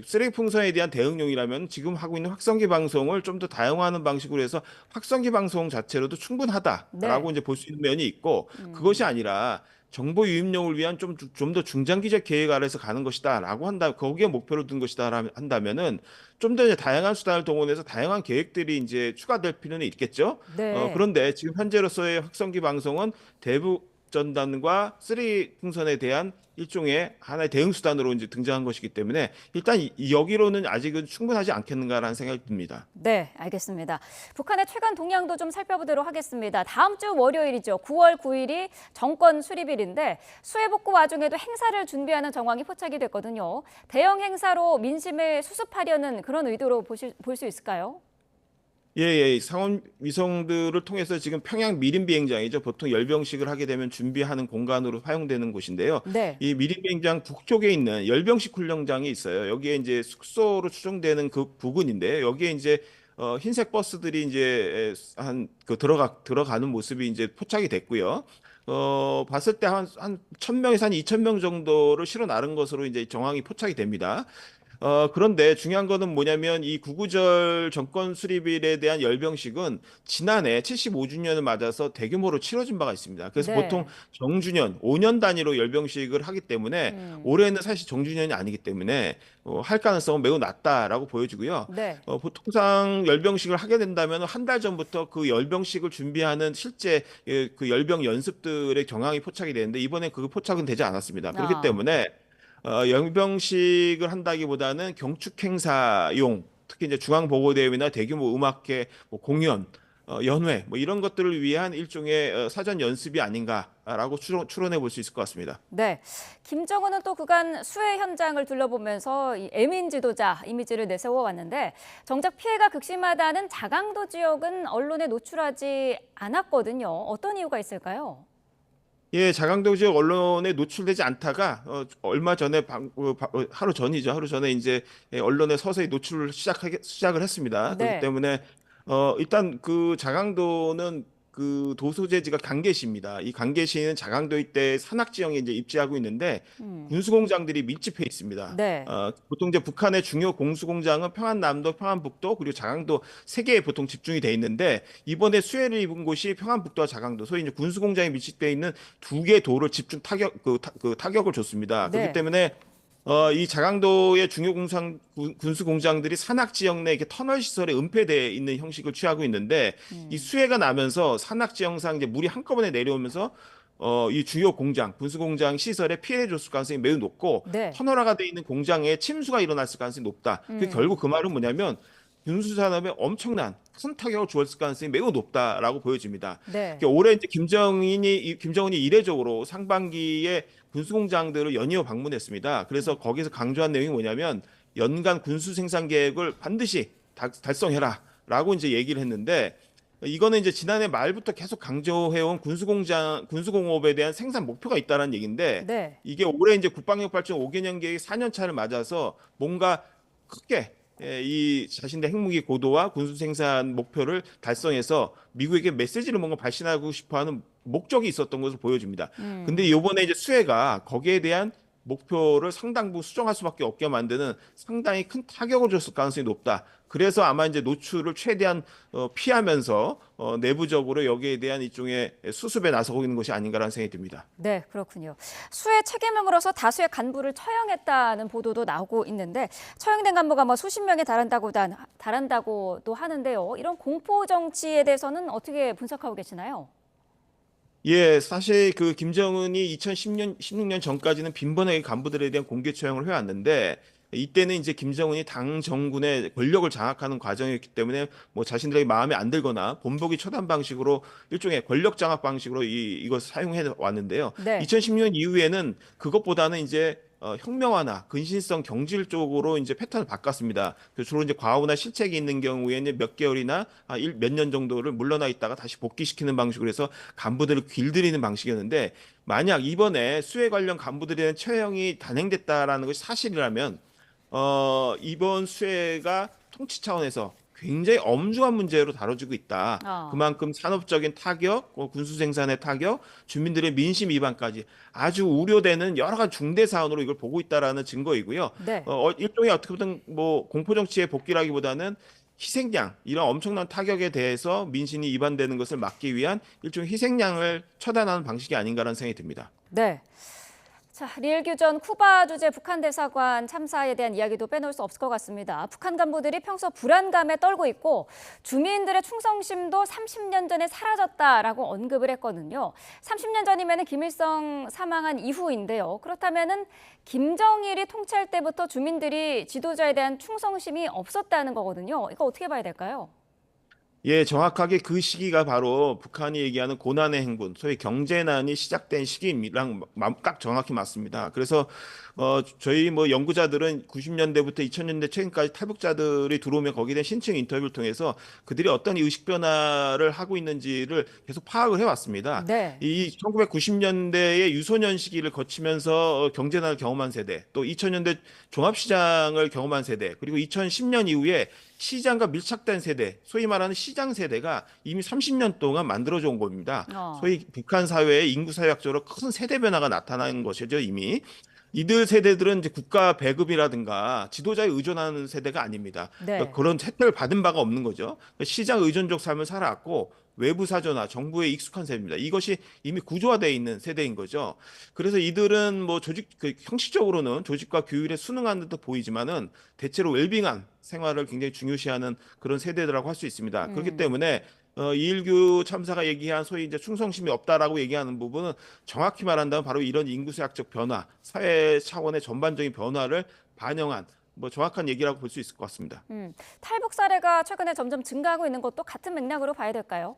쓰레기 풍선에 대한 대응용이라면 지금 하고 있는 확성기 방송을 좀 더 다양화하는 방식으로 해서 확성기 방송 자체로도 충분하다라고 네. 이제 볼 수 있는 면이 있고 그것이 아니라 정보 유입용을 위한 좀 더 중장기적 계획 아래서 가는 것이다라고 거기에 목표로 둔 것이다 한다면은 좀 더 다양한 수단을 동원해서 다양한 계획들이 이제 추가될 필요는 있겠죠. 네. 그런데 지금 현재로서의 확성기 방송은 대북 전단과 쓰레기 풍선에 대한 일종의 하나의 대응 수단으로 이제 등장한 것이기 때문에 일단 여기로는 아직은 충분하지 않겠는가라는 생각이 듭니다. 네, 알겠습니다. 북한의 최근 동향도 좀 살펴보도록 하겠습니다. 다음 주 월요일이죠. 9월 9일이 정권 수립일인데 수해 복구 와중에도 행사를 준비하는 정황이 포착이 됐거든요. 대형 행사로 민심을 수습하려는 그런 의도로 볼 수 있을까요? 예, 상원 위성들을 통해서 지금 평양 미림 비행장이죠. 보통 열병식을 하게 되면 준비하는 공간으로 활용되는 곳인데요. 네. 이 미림 비행장 북쪽에 있는 열병식 훈련장이 있어요. 여기에 이제 숙소로 추정되는 그 부근인데 여기에 이제 흰색 버스들이 이제 들어가는 모습이 이제 포착이 됐고요. 봤을 때 한 1,000명에서 한 2,000명 정도를 실어 나른 것으로 이제 정황이 포착이 됩니다. 그런데 중요한 거는 뭐냐면 이 구구절 정권 수립일에 대한 열병식은 지난해 75주년을 맞아서 대규모로 치러진 바가 있습니다. 그래서 네. 보통 정주년, 5년 단위로 열병식을 하기 때문에 올해는 사실 정주년이 아니기 때문에 할 가능성은 매우 낮다라고 보여지고요. 네. 보통상 열병식을 하게 된다면 한 달 전부터 그 열병식을 준비하는 실제 그 열병 연습들의 경황이 포착이 되는데 이번에 그 포착은 되지 않았습니다. 그렇기 때문에 열병식을 한다기보다는 경축 행사용, 특히 이제 중앙보고대회나 대규모 음악회, 공연 연회 뭐 이런 것들을 위한 일종의 사전 연습이 아닌가라고 추론해 볼 수 있을 것 같습니다. 네, 김정은은 또 그간 수해 현장을 둘러보면서 이 애민 지도자 이미지를 내세워 왔는데 정작 피해가 극심하다는 자강도 지역은 언론에 노출하지 않았거든요. 어떤 이유가 있을까요? 예, 자강도 지역 언론에 노출되지 않다가 얼마 전에 하루 전에 이제 언론에 서서히 노출을 시작을 했습니다. 네. 그렇기 때문에 일단 그 자강도는 그 도소재지가 강계시입니다. 이 강계시는 자강도 일대 산악 지형에 이제 입지하고 있는데 군수공장들이 밀집해 있습니다. 네. 보통 이제 북한의 중요 공수공장은 평안남도, 평안북도 그리고 자강도 세 개에 보통 집중이 돼 있는데 이번에 수해를 입은 곳이 평안북도와 자강도, 소위 이제 군수공장에 밀집돼 있는 두 개의 도를 집중 타격을 줬습니다. 네. 그렇기 때문에 이 자강도의 중요 군수 공장들이 산악 지역 내 이렇게 터널 시설에 은폐되어 있는 형식을 취하고 있는데 이 수해가 나면서 산악 지형상 이제 물이 한꺼번에 내려오면서 이 주요 공장, 군수 공장 시설에 피해를 줬을 가능성이 매우 높고 네. 터널화가 되어 있는 공장에 침수가 일어났을 가능성이 높다. 결국 그 말은 뭐냐면 군수 산업에 엄청난 큰 타격을 주었을 가능성이 매우 높다라고 보여집니다. 네. 올해 이제 김정은이 이례적으로 상반기에 군수공장들을 연이어 방문했습니다. 그래서 거기서 강조한 내용이 뭐냐면 연간 군수 생산 계획을 반드시 달성해라라고 이제 얘기를 했는데 이거는 이제 지난해 말부터 계속 강조해온 군수공업에 대한 생산 목표가 있다는 얘기인데 네. 이게 올해 이제 국방력 발전 5개년 계획 4년 차를 맞아서 뭔가 크게 이 자신의 핵무기 고도와 군수 생산 목표를 달성해서 미국에게 메시지를 뭔가 발신하고 싶어하는 목적이 있었던 것으로 보여집니다. 근데 이번에 이제 수해가 거기에 대한 목표를 상당 부분 수정할 수밖에 없게 만드는 상당히 큰 타격을 줬을 가능성이 높다. 그래서 아마 이제 노출을 최대한 피하면서 내부적으로 여기에 대한 일종의 수습에 나서고 있는 것이 아닌가라는 생각이 듭니다. 네, 그렇군요. 수해 책임을 물어서 다수의 간부를 처형했다는 보도도 나오고 있는데 처형된 간부가 뭐 수십 명에 달한다고도 하는데요. 이런 공포 정치에 대해서는 어떻게 분석하고 계시나요? 예, 사실 그 김정은이 2016년 전까지는 빈번하게 간부들에 대한 공개 처형을 해왔는데 이때는 이제 김정은이 당 정군의 권력을 장악하는 과정이었기 때문에 뭐 자신들에게 마음에 안 들거나 본보기 처단 방식으로 일종의 권력 장악 방식으로 이걸 사용해 왔는데요. 네. 2016년 이후에는 그것보다는 이제 혁명화나 근신성 경질 쪽으로 이제 패턴을 바꿨습니다. 주로 이제 과오나 실책이 있는 경우에는 몇 개월이나 몇 년 정도를 물러나 있다가 다시 복귀시키는 방식으로 해서 간부들을 길들이는 방식이었는데 만약 이번에 수해 관련 간부들에 대한 처형이 단행됐다라는 것이 사실이라면 이번 수해가 통치 차원에서 굉장히 엄중한 문제로 다뤄지고 있다. 그만큼 산업적인 타격, 군수 생산의 타격, 주민들의 민심 위반까지 아주 우려되는 여러 가지 중대 사안으로 이걸 보고 있다라는 증거이고요. 네. 일종의 어떻게 보든 뭐 공포 정치의 복귀라기보다는 희생양, 이런 엄청난 타격에 대해서 민심이 위반되는 것을 막기 위한 일종의 희생양을 처단하는 방식이 아닌가라는 생각이 듭니다. 네. 자, 리엘규 전 쿠바 주재 북한 대사관 참사에 대한 이야기도 빼놓을 수 없을 것 같습니다. 북한 간부들이 평소 불안감에 떨고 있고 주민들의 충성심도 30년 전에 사라졌다라고 언급을 했거든요. 30년 전이면 김일성 사망한 이후인데요. 그렇다면은 김정일이 통치할 때부터 주민들이 지도자에 대한 충성심이 없었다는 거거든요. 이거 어떻게 봐야 될까요? 예, 정확하게 그 시기가 바로 북한이 얘기하는 고난의 행군, 소위 경제난이 시작된 시기랑 딱 정확히 맞습니다. 그래서 저희 뭐 연구자들은 90년대부터 2000년대 최근까지 탈북자들이 들어오면 거기에 대한 신층 인터뷰를 통해서 그들이 어떤 의식 변화를 하고 있는지를 계속 파악을 해왔습니다. 네. 이 1990년대의 유소년 시기를 거치면서 경제난을 경험한 세대, 또 2000년대 종합시장을 경험한 세대, 그리고 2010년 이후에 시장과 밀착된 세대, 소위 말하는 시장 세대가 이미 30년 동안 만들어져 온 겁니다. 소위 북한 사회의 인구 사회학적으로 큰 세대 변화가 나타나는 것이죠, 이미. 이들 세대들은 이제 국가 배급이라든가 지도자에 의존하는 세대가 아닙니다. 네. 그러니까 그런 혜택을 받은 바가 없는 거죠. 시장 의존적 삶을 살아왔고 외부 사조나 정부에 익숙한 세대입니다. 이것이 이미 구조화되어 있는 세대인 거죠. 그래서 이들은 뭐 형식적으로는 조직과 규율에 순응하는 듯 보이지만은 대체로 웰빙한 생활을 굉장히 중요시하는 그런 세대들이라고 할 수 있습니다. 그렇기 때문에 2.19 참사가 얘기한 소위 이제 충성심이 없다라고 얘기하는 부분은 정확히 말한다면 바로 이런 인구수학적 변화, 사회 차원의 전반적인 변화를 반영한 뭐 정확한 얘기라고 볼 수 있을 것 같습니다. 탈북 사례가 최근에 점점 증가하고 있는 것도 같은 맥락으로 봐야 될까요?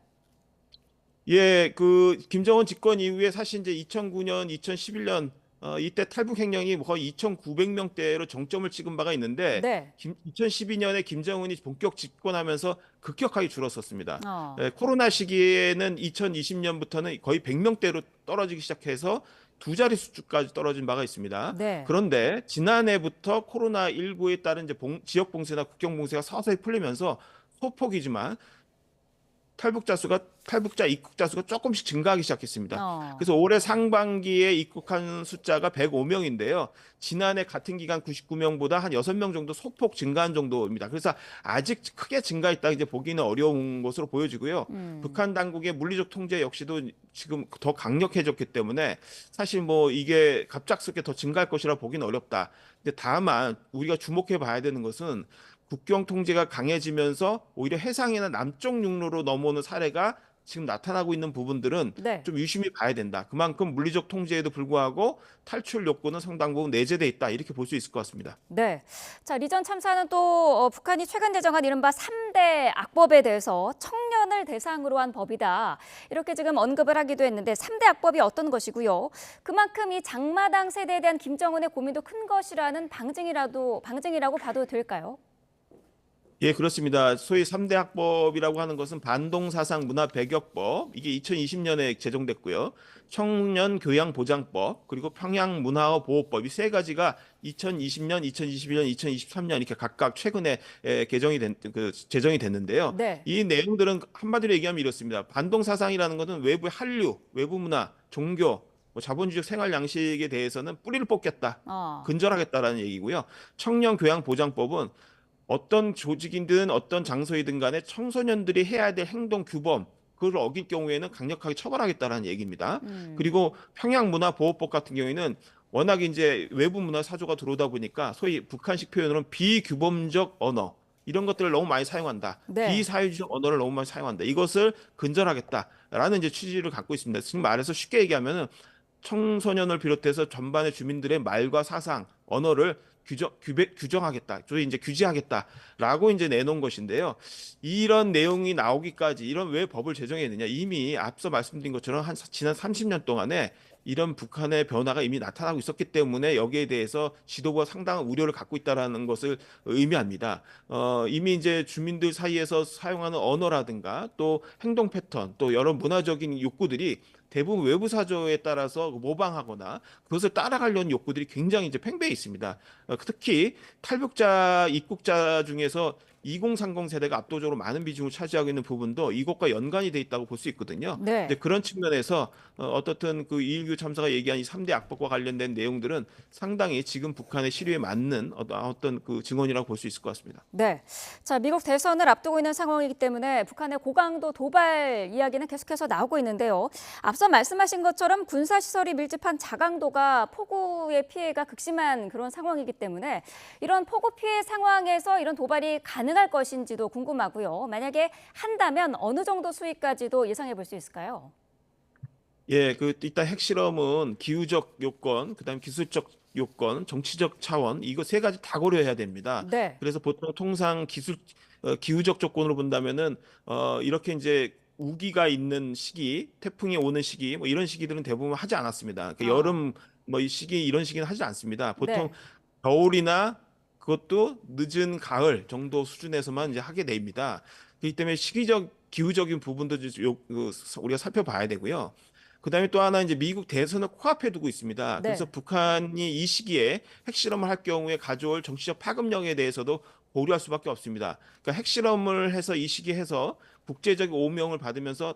예, 그 김정은 집권 이후에 사실 이제 2009년, 2011년 이때 탈북 행령이 거의 2,900명대로 정점을 찍은 바가 있는데 네. 2012년에 김정은이 본격 집권하면서 급격하게 줄었었습니다. 어. 코로나 시기에는 2020년부터는 거의 100명대로 떨어지기 시작해서 두 자리 수까지 떨어진 바가 있습니다. 네. 그런데 지난해부터 코로나19에 따른 이제 지역 봉쇄나 국경 봉쇄가 서서히 풀리면서 소폭이지만 탈북자 입국자 수가 조금씩 증가하기 시작했습니다. 그래서 올해 상반기에 입국한 숫자가 105명인데요. 지난해 같은 기간 99명보다 한 6명 정도 소폭 증가한 정도입니다. 그래서 아직 크게 증가했다 이제 보기는 어려운 것으로 보여지고요. 북한 당국의 물리적 통제 역시도 지금 더 강력해졌기 때문에 사실 뭐 이게 갑작스럽게 더 증가할 것이라 보기는 어렵다. 근데 다만 우리가 주목해 봐야 되는 것은 국경 통제가 강해지면서 오히려 해상이나 남쪽 육로로 넘어오는 사례가 지금 나타나고 있는 부분들은 네. 좀 유심히 봐야 된다. 그만큼 물리적 통제에도 불구하고 탈출 욕구는 상당 부분 내재돼 있다. 이렇게 볼 수 있을 것 같습니다. 네. 자, 리전 참사는 또 북한이 최근 제정한 이른바 3대 악법에 대해서 청년을 대상으로 한 법이다. 이렇게 지금 언급을 하기도 했는데 3대 악법이 어떤 것이고요. 그만큼 이 장마당 세대에 대한 김정은의 고민도 큰 것이라는 방증이라고 봐도 될까요? 예, 그렇습니다. 소위 3대 학법이라고 하는 것은 반동사상 문화배격법, 이게 2020년에 제정됐고요. 청년교양보장법, 그리고 평양문화보호법, 이 세 가지가 2020년, 2021년, 2023년 이렇게 각각 최근에 제정이 됐는데요. 네. 이 내용들은 한마디로 얘기하면 이렇습니다. 반동사상이라는 것은 외부의 한류, 외부 문화, 종교, 자본주의적 생활 양식에 대해서는 뿌리를 뽑겠다, 근절하겠다라는 얘기고요. 청년교양보장법은 어떤 조직이든 어떤 장소이든 간에 청소년들이 해야 될 행동 규범, 그걸 어길 경우에는 강력하게 처벌하겠다라는 얘기입니다. 그리고 평양문화보호법 같은 경우에는 워낙 이제 외부 문화 사조가 들어오다 보니까 소위 북한식 표현으로는 비규범적 언어, 이런 것들을 너무 많이 사용한다. 네. 비사회주의적 언어를 너무 많이 사용한다. 이것을 근절하겠다라는 이제 취지를 갖고 있습니다. 지금 말해서 쉽게 얘기하면은 청소년을 비롯해서 전반의 주민들의 말과 사상, 언어를 규정하겠다, 소위 이제 규제하겠다라고 이제 내놓은 것인데요. 이런 내용이 나오기까지 왜 법을 제정했느냐? 이미 앞서 말씀드린 것처럼 지난 30년 동안에 이런 북한의 변화가 이미 나타나고 있었기 때문에 여기에 대해서 지도부가 상당한 우려를 갖고 있다라는 것을 의미합니다. 이미 이제 주민들 사이에서 사용하는 언어라든가 또 행동 패턴, 또 여러 문화적인 욕구들이 대부분 외부 사조에 따라서 모방하거나 그것을 따라가려는 욕구들이 굉장히 이제 팽배해 있습니다. 특히 탈북자, 입국자 중에서 2030 세대가 압도적으로 많은 비중을 차지하고 있는 부분도 이것과 연관이 돼 있다고 볼 수 있거든요. 네. 근데 그런 측면에서 어떻든 그 이일규 참사가 얘기한 이 3대 악법과 관련된 내용들은 상당히 지금 북한의 시류에 맞는 어떤 그 증언이라고 볼 수 있을 것 같습니다. 네. 자, 미국 대선을 앞두고 있는 상황이기 때문에 북한의 고강도 도발 이야기는 계속해서 나오고 있는데요. 앞서 말씀하신 것처럼 군사시설이 밀집한 자강도가 폭우의 피해가 극심한 그런 상황이기 때문에 이런 폭우 피해 상황에서 이런 도발이 가능할 것인지도 궁금하고요. 만약에 한다면 어느 정도 수위까지도 예상해 볼 수 있을까요? 예, 일단 핵실험은 기후적 요건, 그다음에 기술적 요건, 정치적 차원, 이거 세 가지 다 고려해야 됩니다. 네. 그래서 보통 통상 기후적 조건으로 본다면은 이렇게 이제 우기가 있는 시기, 태풍이 오는 시기, 뭐 이런 시기들은 대부분 하지 않았습니다. 여름 이 시기 이런 시기는 하지 않습니다. 보통 네. 겨울이나 그것도 늦은 가을 정도 수준에서만 이제 하게 됩니다. 그렇기 때문에 기후적인 부분도 우리가 살펴봐야 되고요. 그다음에 또 하나 이제 미국 대선을 코앞에 두고 있습니다. 네. 그래서 북한이 이 시기에 핵실험을 할 경우에 가져올 정치적 파급력에 대해서도 고려할 수밖에 없습니다. 그러니까 핵실험을 해서 이 시기에 해서 국제적 오명을 받으면서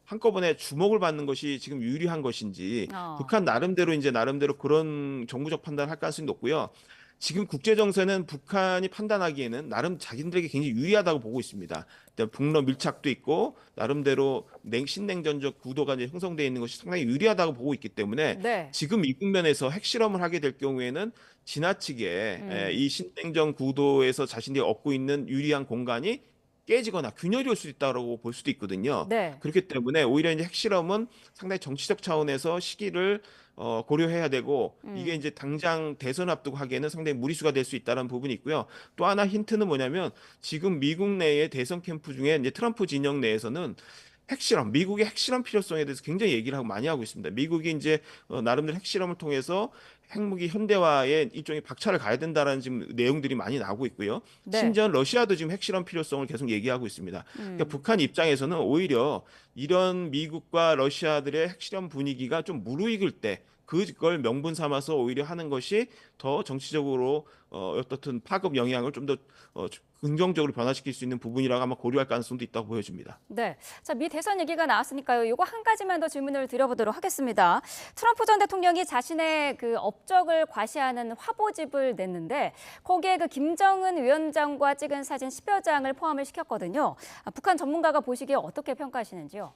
한꺼번에 주목을 받는 것이 지금 유리한 것인지 북한 나름대로 그런 정부적 판단을 할 가능성이 높고요. 지금 국제정세는 북한이 판단하기에는 나름 자기들에게 굉장히 유리하다고 보고 있습니다. 북러 밀착도 있고 나름대로 신냉전적 구도가 이제 형성되어 있는 것이 상당히 유리하다고 보고 있기 때문에 네. 지금 이 국면에서 핵실험을 하게 될 경우에는 지나치게 이 신냉전 구도에서 자신들이 얻고 있는 유리한 공간이 깨지거나 균열이 올 수 있다고 볼 수도 있거든요. 네. 그렇기 때문에 오히려 이제 핵실험은 상당히 정치적 차원에서 시기를 고려해야 되고 이게 이제 당장 대선 앞두고 하기에는 상당히 무리수가 될 수 있다는 부분이 있고요. 또 하나 힌트는 뭐냐면 지금 미국 내의 대선 캠프 중에 이제 트럼프 진영 내에서는 핵실험, 미국의 핵실험 필요성에 대해서 굉장히 얘기를 하고 많이 하고 있습니다. 미국이 이제 나름대로 핵실험을 통해서 핵무기 현대화에 일종의 박차를 가야 된다라는 지금 내용들이 많이 나오고 있고요. 네. 심지어 러시아도 지금 핵실험 필요성을 계속 얘기하고 있습니다. 그러니까 북한 입장에서는 오히려 이런 미국과 러시아들의 핵실험 분위기가 좀 무르익을 때 그걸 명분 삼아서 오히려 하는 것이 더 정치적으로 어떻든 파급 영향을 좀 더 긍정적으로 변화시킬 수 있는 부분이라고 아마 고려할 가능성도 있다고 보여집니다. 네. 자, 미 대선 얘기가 나왔으니까요. 이거 한 가지만 더 질문을 드려보도록 하겠습니다. 트럼프 전 대통령이 자신의 그 업적을 과시하는 화보집을 냈는데 거기에 그 김정은 위원장과 찍은 사진 10여 장을 포함을 시켰거든요. 북한 전문가가 보시기에 어떻게 평가하시는지요?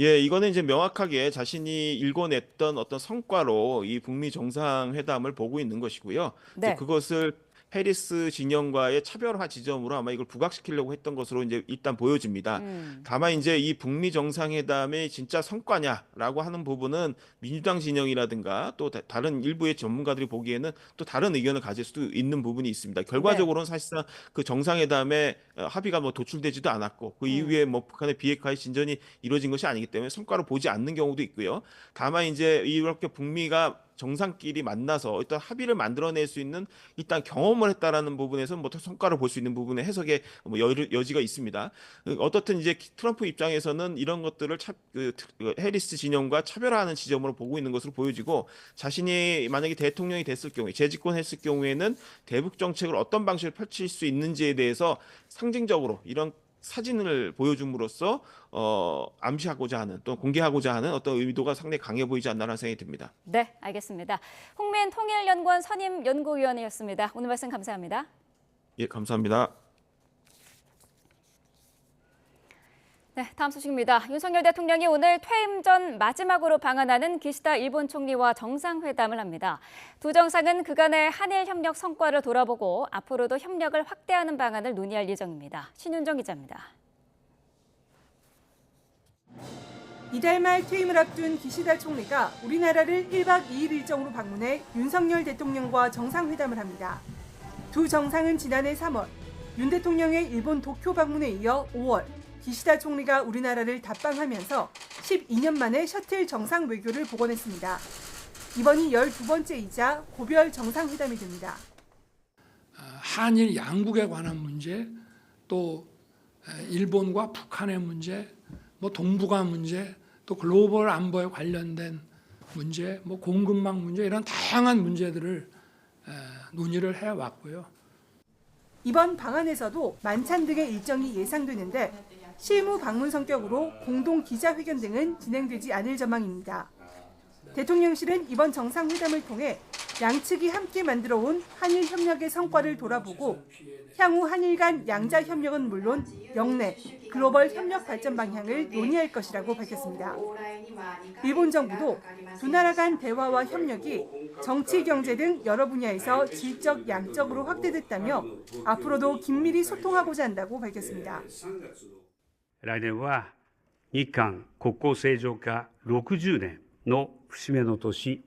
예, 이거는 이제 명확하게 자신이 일궈냈던 어떤 성과로 이 북미 정상회담을 보고 있는 것이고요. 네. 이제 그것을 해리스 진영과의 차별화 지점으로 아마 이걸 부각시키려고 했던 것으로 이제 일단 보여집니다. 다만 이제 이 북미 정상회담의 진짜 성과냐라고 하는 부분은 민주당 진영이라든가 또 다른 일부의 전문가들이 보기에는 또 다른 의견을 가질 수도 있는 부분이 있습니다. 결과적으로는 사실상 그 정상회담에 합의가 뭐 도출되지도 않았고 그 이후에 뭐 북한의 비핵화의 진전이 이루어진 것이 아니기 때문에 성과를 보지 않는 경우도 있고요. 다만 이제 이렇게 북미가 정상끼리 만나서 일단 합의를 만들어낼 수 있는 일단 경험을 했다라는 부분에서 뭐 성과를 볼 수 있는 부분의 해석의 뭐 여지가 있습니다. 어떻든 이제 트럼프 입장에서는 이런 것들을 해리스 진영과 차별화하는 지점으로 보고 있는 것으로 보여지고 자신이 만약에 대통령이 됐을 경우에 재집권했을 경우에는 대북 정책을 어떤 방식으로 펼칠 수 있는지에 대해서 상징적으로 이런 사진을 보여줌으로써 암시하고자 하는 또 공개하고자 하는 어떤 의도가 상당히 강해 보이지 않나라는 생각이 듭니다. 네, 알겠습니다. 홍민통일연구원 선임 연구위원이었습니다. 오늘 말씀 감사합니다. 예, 감사합니다. 네, 다음 소식입니다. 윤석열 대통령이 오늘 퇴임 전 마지막으로 방한하는 기시다 일본 총리와 정상회담을 합니다. 두 정상은 그간의 한일 협력 성과를 돌아보고 앞으로도 협력을 확대하는 방안을 논의할 예정입니다. 신윤정 기자입니다. 이달 말 퇴임을 앞둔 기시다 총리가 우리나라를 1박 2일 일정으로 방문해 윤석열 대통령과 정상회담을 합니다. 두 정상은 지난해 3월 윤 대통령의 일본 도쿄 방문에 이어 5월 기시다 총리가 우리나라를 답방하면서 12년 만에 셔틀 정상 외교를 복원했습니다. 이번이 12번째이자 고별 정상회담이 됩니다. 한일 양국에 관한 문제, 또 일본과 북한의 문제, 뭐 동북아 문제, 또 글로벌 안보에 관련된 문제, 뭐 공급망 문제 이런 다양한 문제들을 논의를 해왔고요. 이번 방안에서도 만찬 등의 일정이 예상되는데 실무 방문 성격으로 공동 기자회견 등은 진행되지 않을 전망입니다. 대통령실은 이번 정상회담을 통해 양측이 함께 만들어온 한일 협력의 성과를 돌아보고 향후 한일 간 양자 협력은 물론 영내, 글로벌 협력 발전 방향을 논의할 것이라고 밝혔습니다. 일본 정부도 두 나라 간 대화와 협력이 정치, 경제 등 여러 분야에서 질적, 양적으로 확대됐다며 앞으로도 긴밀히 소통하고자 한다고 밝혔습니다. 来年は日韓国交正常化60年の節目の年、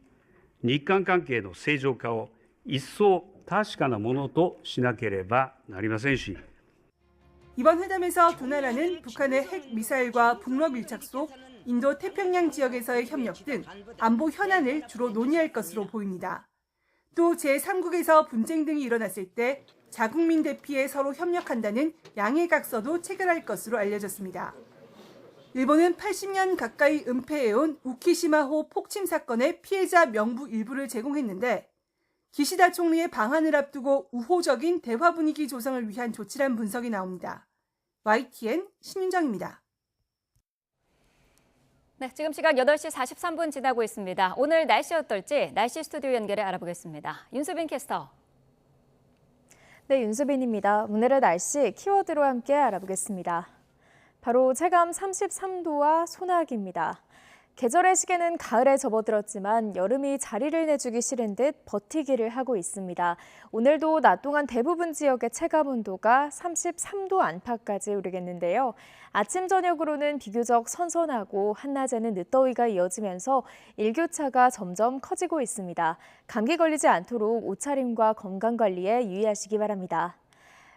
日韓関係の正常化を一層確かなものとしなければなりませんし 이번 회담에서 두 나라는 북한의 핵 미사일과 북러 밀착 속 인도 태평양 지역에서의 협력 등 안보 현안을 주로 논의할 것으로 보입니다. 또 제3국에서 분쟁 등이 일어났을 때 자국민 대피에 서로 협력한다는 양해각서도 체결할 것으로 알려졌습니다. 일본은 80년 가까이 은폐해온 우키시마호 폭침 사건의 피해자 명부 일부를 제공했는데 기시다 총리의 방한을 앞두고 우호적인 대화 분위기 조성을 위한 조치란 분석이 나옵니다. YTN 신윤정입니다. 네, 지금 시각 8시 43분 지나고 있습니다. 오늘 날씨 어떨지 날씨 스튜디오 연결해 알아보겠습니다. 윤수빈 캐스터. 네, 윤수빈입니다. 오늘의 날씨 키워드로 함께 알아보겠습니다. 바로 체감 33도와 소나기입니다. 계절의 시계는 가을에 접어들었지만 여름이 자리를 내주기 싫은 듯 버티기를 하고 있습니다. 오늘도 낮 동안 대부분 지역의 체감온도가 33도 안팎까지 오르겠는데요. 아침 저녁으로는 비교적 선선하고 한낮에는 늦더위가 이어지면서 일교차가 점점 커지고 있습니다. 감기 걸리지 않도록 옷차림과 건강관리에 유의하시기 바랍니다.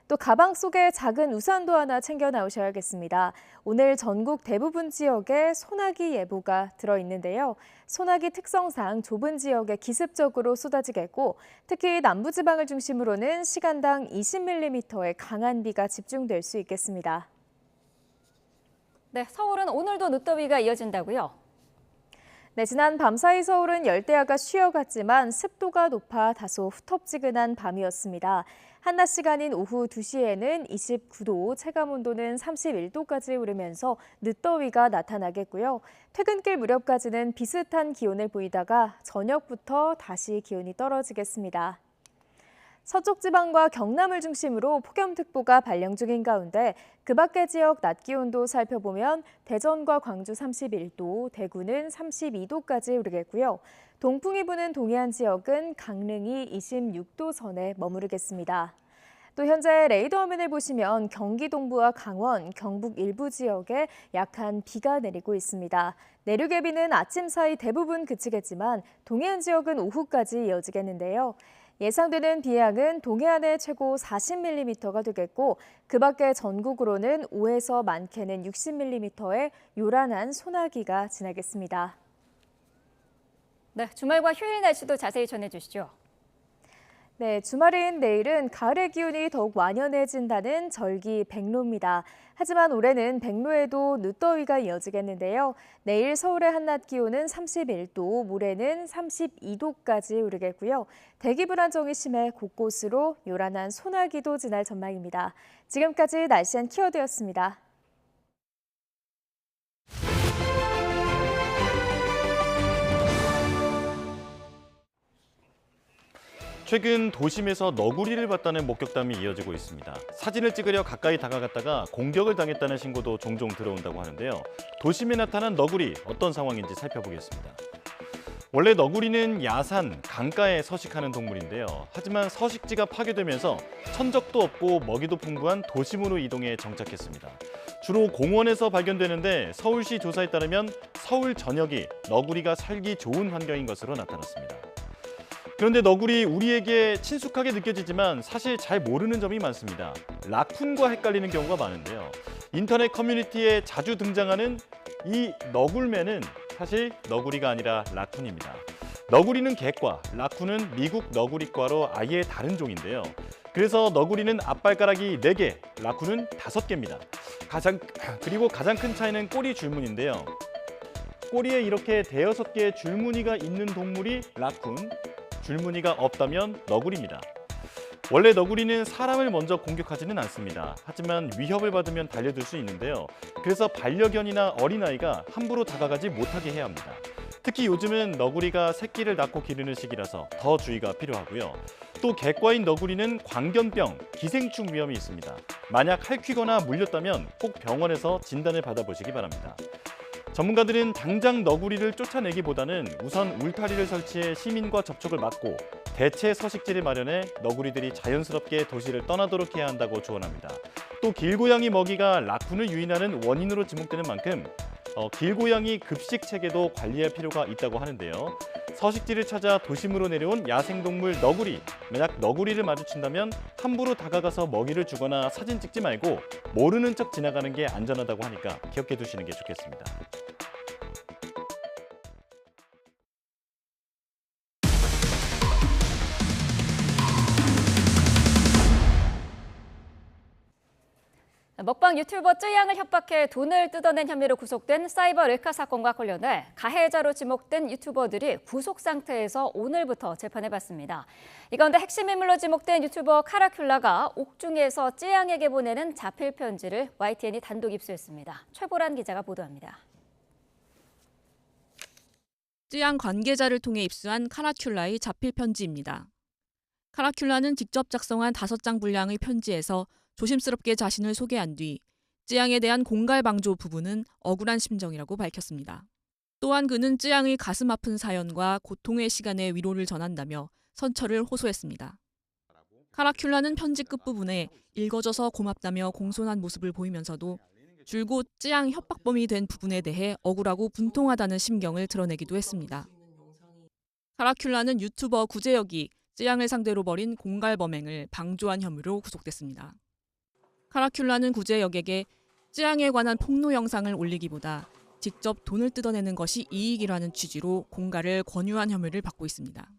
또 가방 속에 작은 우산도 하나 챙겨 나오셔야겠습니다. 오늘 전국 대부분 지역에 소나기 예보가 들어있는데요. 소나기 특성상 좁은 지역에 기습적으로 쏟아지겠고 특히 남부지방을 중심으로는 시간당 20mm의 강한 비가 집중될 수 있겠습니다. 네, 서울은 오늘도 늦더위가 이어진다고요? 네, 지난 밤사이 서울은 열대야가 쉬어갔지만 습도가 높아 다소 후텁지근한 밤이었습니다. 한낮 시간인 오후 2시에는 29도, 체감온도는 31도까지 오르면서 늦더위가 나타나겠고요. 퇴근길 무렵까지는 비슷한 기온을 보이다가 저녁부터 다시 기온이 떨어지겠습니다. 서쪽 지방과 경남을 중심으로 폭염특보가 발령 중인 가운데 그 밖의 지역 낮 기온도 살펴보면 대전과 광주 31도, 대구는 32도까지 오르겠고요. 동풍이 부는 동해안 지역은 강릉이 26도 선에 머무르겠습니다. 또 현재 레이더 화면을 보시면 경기 동부와 강원, 경북 일부 지역에 약한 비가 내리고 있습니다. 내륙의 비는 아침 사이 대부분 그치겠지만 동해안 지역은 오후까지 이어지겠는데요. 예상되는 비양은 동해안에 최고 40mm가 되겠고 그 밖에 전국으로는 5에서 많게는 60mm의 요란한 소나기가 지나겠습니다. 네, 주말과 휴일 날씨도 자세히 전해주시죠. 네, 주말인 내일은 가을의 기온이 더욱 완연해진다는 절기 백로입니다. 하지만 올해는 백로에도 늦더위가 이어지겠는데요. 내일 서울의 한낮 기온은 31도, 모레는 32도까지 오르겠고요. 대기 불안정이 심해 곳곳으로 요란한 소나기도 지날 전망입니다. 지금까지 날씨 앤 키워드였습니다. 최근 도심에서 너구리를 봤다는 목격담이 이어지고 있습니다. 사진을 찍으려 가까이 다가갔다가 공격을 당했다는 신고도 종종 들어온다고 하는데요. 도심에 나타난 너구리 어떤 상황인지 살펴보겠습니다. 원래 너구리는 야산, 강가에 서식하는 동물인데요. 하지만 서식지가 파괴되면서 천적도 없고 먹이도 풍부한 도심으로 이동해 정착했습니다. 주로 공원에서 발견되는데 서울시 조사에 따르면 서울 전역이 너구리가 살기 좋은 환경인 것으로 나타났습니다. 그런데 너구리 우리에게 친숙하게 느껴지지만 사실 잘 모르는 점이 많습니다. 라쿤과 헷갈리는 경우가 많은데요. 인터넷 커뮤니티에 자주 등장하는 이 너굴매는 사실 너구리가 아니라 라쿤입니다. 너구리는 개과, 라쿤은 미국 너구리과로 아예 다른 종인데요. 그래서 너구리는 앞발가락이 4개, 라쿤은 5개입니다. 그리고 가장 큰 차이는 꼬리 줄무늬인데요. 꼬리에 이렇게 5개의 줄무늬가 있는 동물이 라쿤, 줄무늬가 없다면 너구리입니다. 원래 너구리는 사람을 먼저 공격하지는 않습니다. 하지만 위협을 받으면 달려들 수 있는데요. 그래서 반려견이나 어린아이가 함부로 다가가지 못하게 해야 합니다. 특히 요즘은 너구리가 새끼를 낳고 기르는 시기라서 더 주의가 필요하고요. 또 개과인 너구리는 광견병, 기생충 위험이 있습니다. 만약 핥히거나 물렸다면 꼭 병원에서 진단을 받아보시기 바랍니다. 전문가들은 당장 너구리를 쫓아내기보다는 우선 울타리를 설치해 시민과 접촉을 막고 대체 서식지를 마련해 너구리들이 자연스럽게 도시를 떠나도록 해야 한다고 조언합니다. 또 길고양이 먹이가 라쿤을 유인하는 원인으로 지목되는 만큼 길고양이 급식 체계도 관리할 필요가 있다고 하는데요. 서식지를 찾아 도심으로 내려온 야생동물 너구리. 만약 너구리를 마주친다면 함부로 다가가서 먹이를 주거나 사진 찍지 말고 모르는 척 지나가는 게 안전하다고 하니까 기억해 두시는 게 좋겠습니다. 먹방 유튜버 쯔양을 협박해 돈을 뜯어낸 혐의로 구속된 사이버 레카 사건과 관련해 가해자로 지목된 유튜버들이 구속 상태에서 오늘부터 재판을 받습니다. 이 가운데 핵심 인물로 지목된 유튜버 카라큘라가 옥중에서 쯔양에게 보내는 자필 편지를 YTN이 단독 입수했습니다. 최보란 기자가 보도합니다. 쯔양 관계자를 통해 입수한 카라큘라의 자필 편지입니다. 카라큘라는 직접 작성한 5장 분량의 편지에서 조심스럽게 자신을 소개한 뒤 쯔양에 대한 공갈방조 부분은 억울한 심정이라고 밝혔습니다. 또한 그는 쯔양의 가슴 아픈 사연과 고통의 시간에 위로를 전한다며 선처를 호소했습니다. 카라큘라는 편지 끝부분에 읽어줘서 고맙다며 공손한 모습을 보이면서도 줄곧 쯔양 협박범이 된 부분에 대해 억울하고 분통하다는 심경을 드러내기도 했습니다. 카라큘라는 유튜버 구제혁이 쯔양을 상대로 벌인 공갈 범행을 방조한 혐의로 구속됐습니다. 카라큘라는 구제혁에게 쯔양에 관한 폭로 영상을 올리기보다 직접 돈을 뜯어내는 것이 이익이라는 취지로 공갈을 권유한 혐의를 받고 있습니다.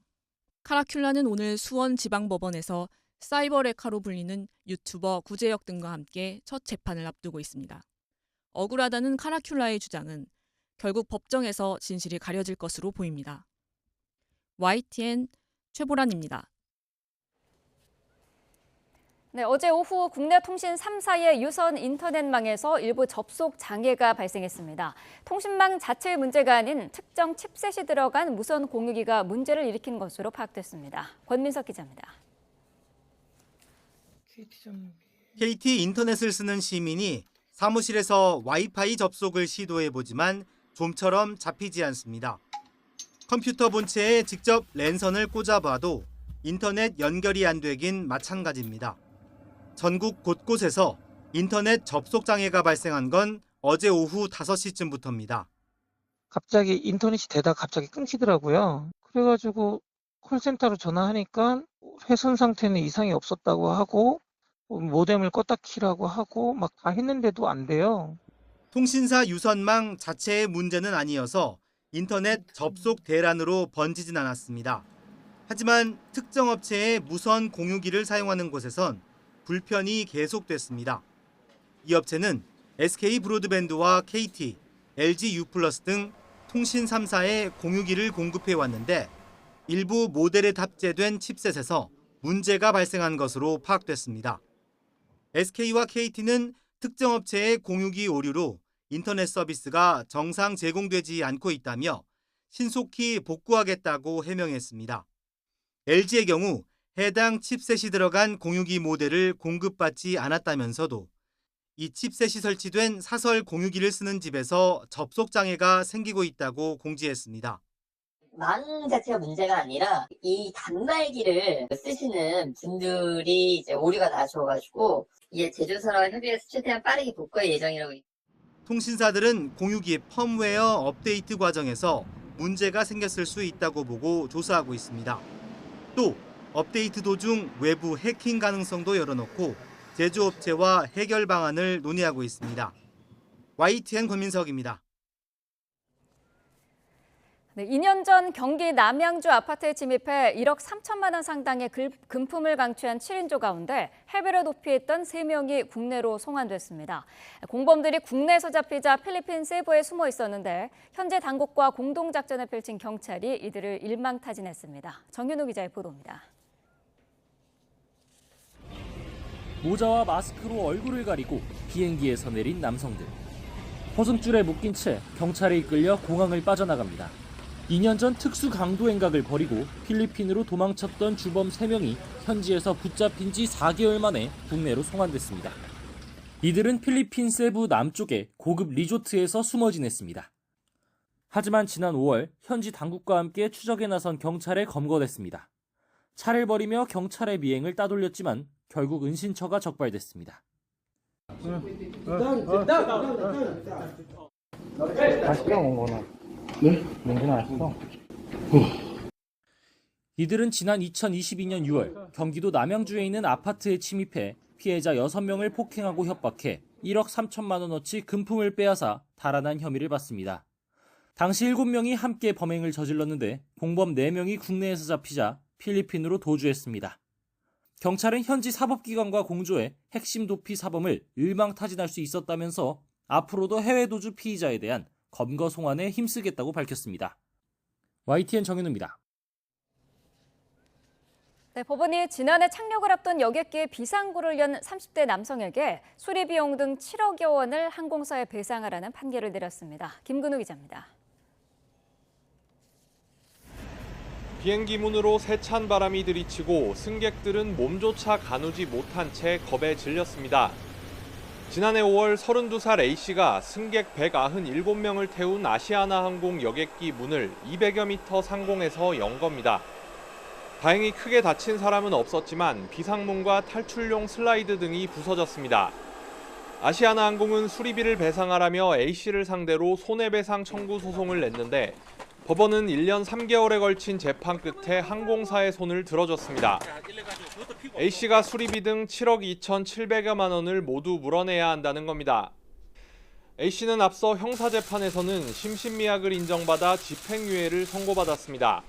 카라큘라는 오늘 수원지방법원에서 사이버레카로 불리는 유튜버 구제혁 등과 함께 첫 재판을 앞두고 있습니다. 억울하다는 카라큘라의 주장은 결국 법정에서 진실이 가려질 것으로 보입니다. YTN 최보란입니다. 네, 어제 오후 국내 통신 3사의 유선 인터넷망에서 일부 접속 장애가 발생했습니다. 통신망 자체의 문제가 아닌 특정 칩셋이 들어간 무선 공유기가 문제를 일으킨 것으로 파악됐습니다. 권민석 기자입니다. KT 인터넷을 쓰는 시민이 사무실에서 와이파이 접속을 시도해보지만 좀처럼 잡히지 않습니다. 컴퓨터 본체에 직접 랜선을 꽂아봐도 인터넷 연결이 안 되긴 마찬가지입니다. 전국 곳곳에서 인터넷 접속 장애가 발생한 건 어제 오후 5시쯤부터입니다. 갑자기 인터넷이 되다가 갑자기 끊기더라고요. 그래가지고 콜센터로 전화하니까 회선 상태는 이상이 없었다고 하고 모뎀을 껐다 키라고 하고 막 다 했는데도 안 돼요. 통신사 유선망 자체의 문제는 아니어서 인터넷 접속 대란으로 번지진 않았습니다. 하지만 특정 업체의 무선 공유기를 사용하는 곳에선 불편이 계속됐습니다. 이 업체는 SK 브로드밴드와 KT, LG U+ 등 통신 3사에 공유기를 공급해 왔는데 일부 모델에 탑재된 칩셋에서 문제가 발생한 것으로 파악됐습니다. SK와 KT는 특정 업체의 공유기 오류로 인터넷 서비스가 정상 제공되지 않고 있다며 신속히 복구하겠다고 해명했습니다. LG의 경우 해당 칩셋이 들어간 공유기 모델을 공급받지 않았다면서도 이 칩셋이 설치된 사설 공유기를 쓰는 집에서 접속 장애가 생기고 있다고 공지했습니다. 망 자체가 문제가 아니라 이 단말기를 쓰시는 분들이 이제 오류가 나셔가지고 이게 제조사와 협의해서 최대한 빠르게 복구할 예정이라고. 통신사들은 공유기의 펌웨어 업데이트 과정에서 문제가 생겼을 수 있다고 보고 조사하고 있습니다. 또 업데이트 도중 외부 해킹 가능성도 열어놓고 제조업체와 해결 방안을 논의하고 있습니다. YTN 권민석입니다. 네, 2년 전 경기 남양주 아파트에 침입해 1억 3천만 원 상당의 금품을 강취한 7인조 가운데 해외로 도피했던 3명이 국내로 송환됐습니다. 공범들이 국내에서 잡히자 필리핀 세부에 숨어 있었는데 현재 당국과 공동작전을 펼친 경찰이 이들을 일망타진했습니다. 정윤호 기자의 보도입니다. 모자와 마스크로 얼굴을 가리고 비행기에서 내린 남성들. 허승줄에 묶인 채 경찰에 이끌려 공항을 빠져나갑니다. 2년 전 특수 강도 행각을 벌이고 필리핀으로 도망쳤던 주범 3명이 현지에서 붙잡힌 지 4개월 만에 국내로 송환됐습니다. 이들은 필리핀 세부 남쪽의 고급 리조트에서 숨어 지냈습니다. 하지만 지난 5월 현지 당국과 함께 추적에 나선 경찰에 검거됐습니다. 차를 버리며 경찰의 미행을 따돌렸지만 결국 은신처가 적발됐습니다. 이들은 지난 2022년 6월 경기도 남양주에 있는 아파트에 침입해 피해자 6명을 폭행하고 협박해 1억 3천만 원어치 금품을 빼앗아 달아난 혐의를 받습니다. 당시 7명이 함께 범행을 저질렀는데 공범 4명이 국내에서 잡히자 필리핀으로 도주했습니다. 경찰은 현지 사법기관과 공조해 핵심 도피 사범을 일망타진할 수 있었다면서 앞으로도 해외 도주 피의자에 대한 검거 송환에 힘쓰겠다고 밝혔습니다. YTN 정윤우입니다. 네, 법원이 지난해 착륙을 앞둔 여객기에 비상구를 연 30대 남성에게 수리비용 등 7억여 원을 항공사에 배상하라는 판결을 내렸습니다. 김근우 기자입니다. 비행기 문으로 세찬 바람이 들이치고 승객들은 몸조차 가누지 못한 채 겁에 질렸습니다. 지난해 5월 32살 A씨가 승객 197명을 태운 아시아나항공 여객기 문을 200여 미터 상공에서 연 겁니다. 다행히 크게 다친 사람은 없었지만 비상문과 탈출용 슬라이드 등이 부서졌습니다. 아시아나항공은 수리비를 배상하라며 A씨를 상대로 손해배상 청구 소송을 냈는데 법원은 1년 3개월에 걸친 재판 끝에 항공사의 손을 들어줬습니다. A씨가 수리비 등 7억 2,700여만 원을 모두 물어내야 한다는 겁니다. A씨는 앞서 형사재판에서는 심신미약을 인정받아 집행유예를 선고받았습니다.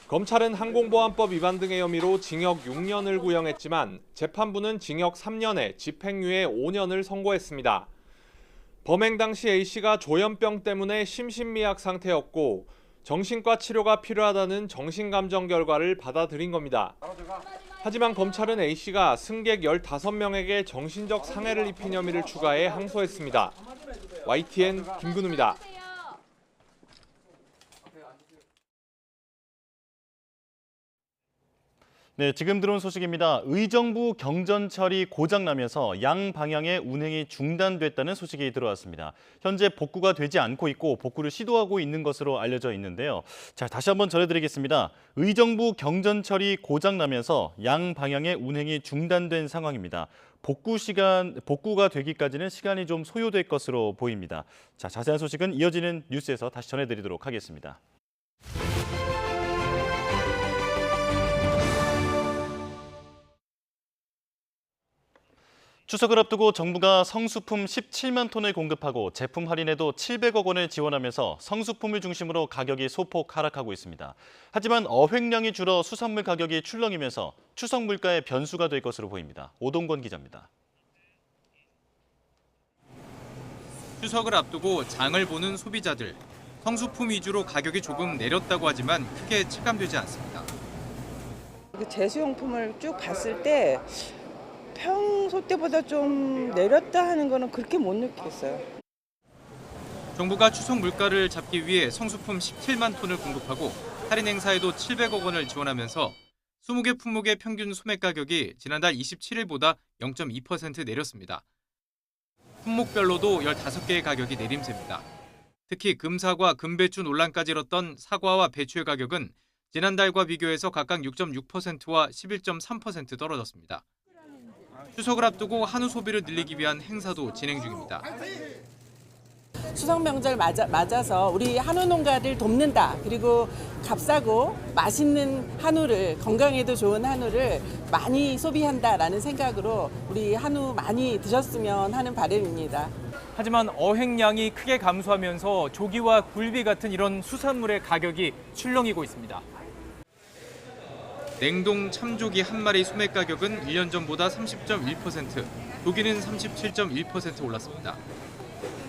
검찰은 항공보안법 위반 등의 혐의로 징역 6년을 구형했지만 재판부는 징역 3년에 집행유예 5년을 선고했습니다. 범행 당시 A씨가 조현병 때문에 심신미약 상태였고 정신과 치료가 필요하다는 정신감정 결과를 받아들인 겁니다. 하지만 검찰은 A씨가 승객 15명에게 정신적 상해를 입힌 혐의를 추가해 항소했습니다. YTN 김근우입니다. 네, 지금 들어온 소식입니다. 의정부 경전철이 고장나면서 양방향의 운행이 중단됐다는 소식이 들어왔습니다. 현재 복구가 되지 않고 있고 복구를 시도하고 있는 것으로 알려져 있는데요. 자, 다시 한번 전해드리겠습니다. 의정부 경전철이 고장나면서 양방향의 운행이 중단된 상황입니다. 복구가 되기까지는 시간이 좀 소요될 것으로 보입니다. 자, 자세한 소식은 이어지는 뉴스에서 다시 전해드리도록 하겠습니다. 추석을 앞두고 정부가 성수품 17만 톤을 공급하고 제품 할인에도 700억 원을 지원하면서 성수품을 중심으로 가격이 소폭 하락하고 있습니다. 하지만 어획량이 줄어 수산물 가격이 출렁이면서 추석 물가의 변수가 될 것으로 보입니다. 오동건 기자입니다. 추석을 앞두고 장을 보는 소비자들. 성수품 위주로 가격이 조금 내렸다고 하지만 크게 체감되지 않습니다. 제수용품을 쭉 봤을 때 평소 때보다 좀 내렸다 하는 거는 그렇게 못 느꼈어요. 정부가 추석 물가를 잡기 위해 성수품 17만 톤을 공급하고 할인 행사에도 700억 원을 지원하면서 20개 품목의 평균 소매 가격이 지난달 27일보다 0.2% 내렸습니다. 품목별로도 15개의 가격이 내림세입니다. 특히 금사과, 금배추 논란까지 일었던 사과와 배추의 가격은 지난달과 비교해서 각각 6.6%와 11.3% 떨어졌습니다. 추석을 앞두고 한우 소비를 늘리기 위한 행사도 진행 중입니다. 추석 명절 맞아서 우리 한우 농가를 돕는다. 그리고 값싸고 맛있는 한우를, 건강에도 좋은 한우를 많이 소비한다라는 생각으로 우리 한우 많이 드셨으면 하는 바람입니다. 하지만 어획량이 크게 감소하면서 조기와 굴비 같은 이런 수산물의 가격이 출렁이고 있습니다. 냉동 참조기 한 마리 소매 가격은 1년 전보다 30.1%, 조기는 37.1% 올랐습니다.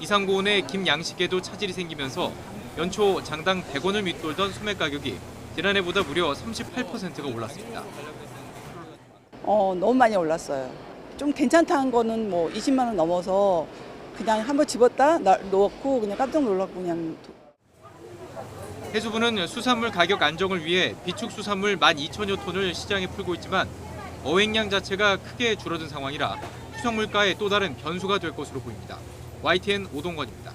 이상고온의 김양식에도 차질이 생기면서 연초 장당 100원을 밑돌던 소매 가격이 지난해보다 무려 38%가 올랐습니다. 너무 많이 올랐어요. 좀 괜찮다는 거는 뭐 20만 원 넘어서 그냥 한번 집었다 놓고 그냥 깜짝 놀랐고 그냥. 해수부는 수산물 가격 안정을 위해 비축수산물 12,000여 톤을 시장에 풀고 있지만 어획량 자체가 크게 줄어든 상황이라 추석 물가에 또 다른 변수가 될 것으로 보입니다. YTN 오동건입니다.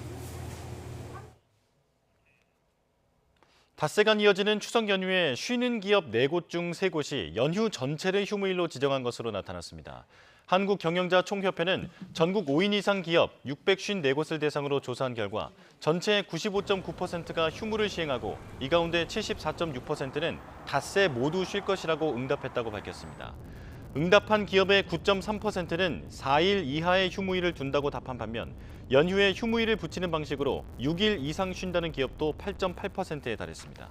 닷새간 이어지는 추석 연휴에 쉬는 기업 4곳 중 3곳이 연휴 전체를 휴무일로 지정한 것으로 나타났습니다. 한국경영자총협회는 전국 5인 이상 기업 654곳을 대상으로 조사한 결과 전체의 95.9%가 휴무를 시행하고 이 가운데 74.6%는 닷새 모두 쉴 것이라고 응답했다고 밝혔습니다. 응답한 기업의 9.3%는 4일 이하의 휴무일을 둔다고 답한 반면 연휴에 휴무일을 붙이는 방식으로 6일 이상 쉰다는 기업도 8.8%에 달했습니다.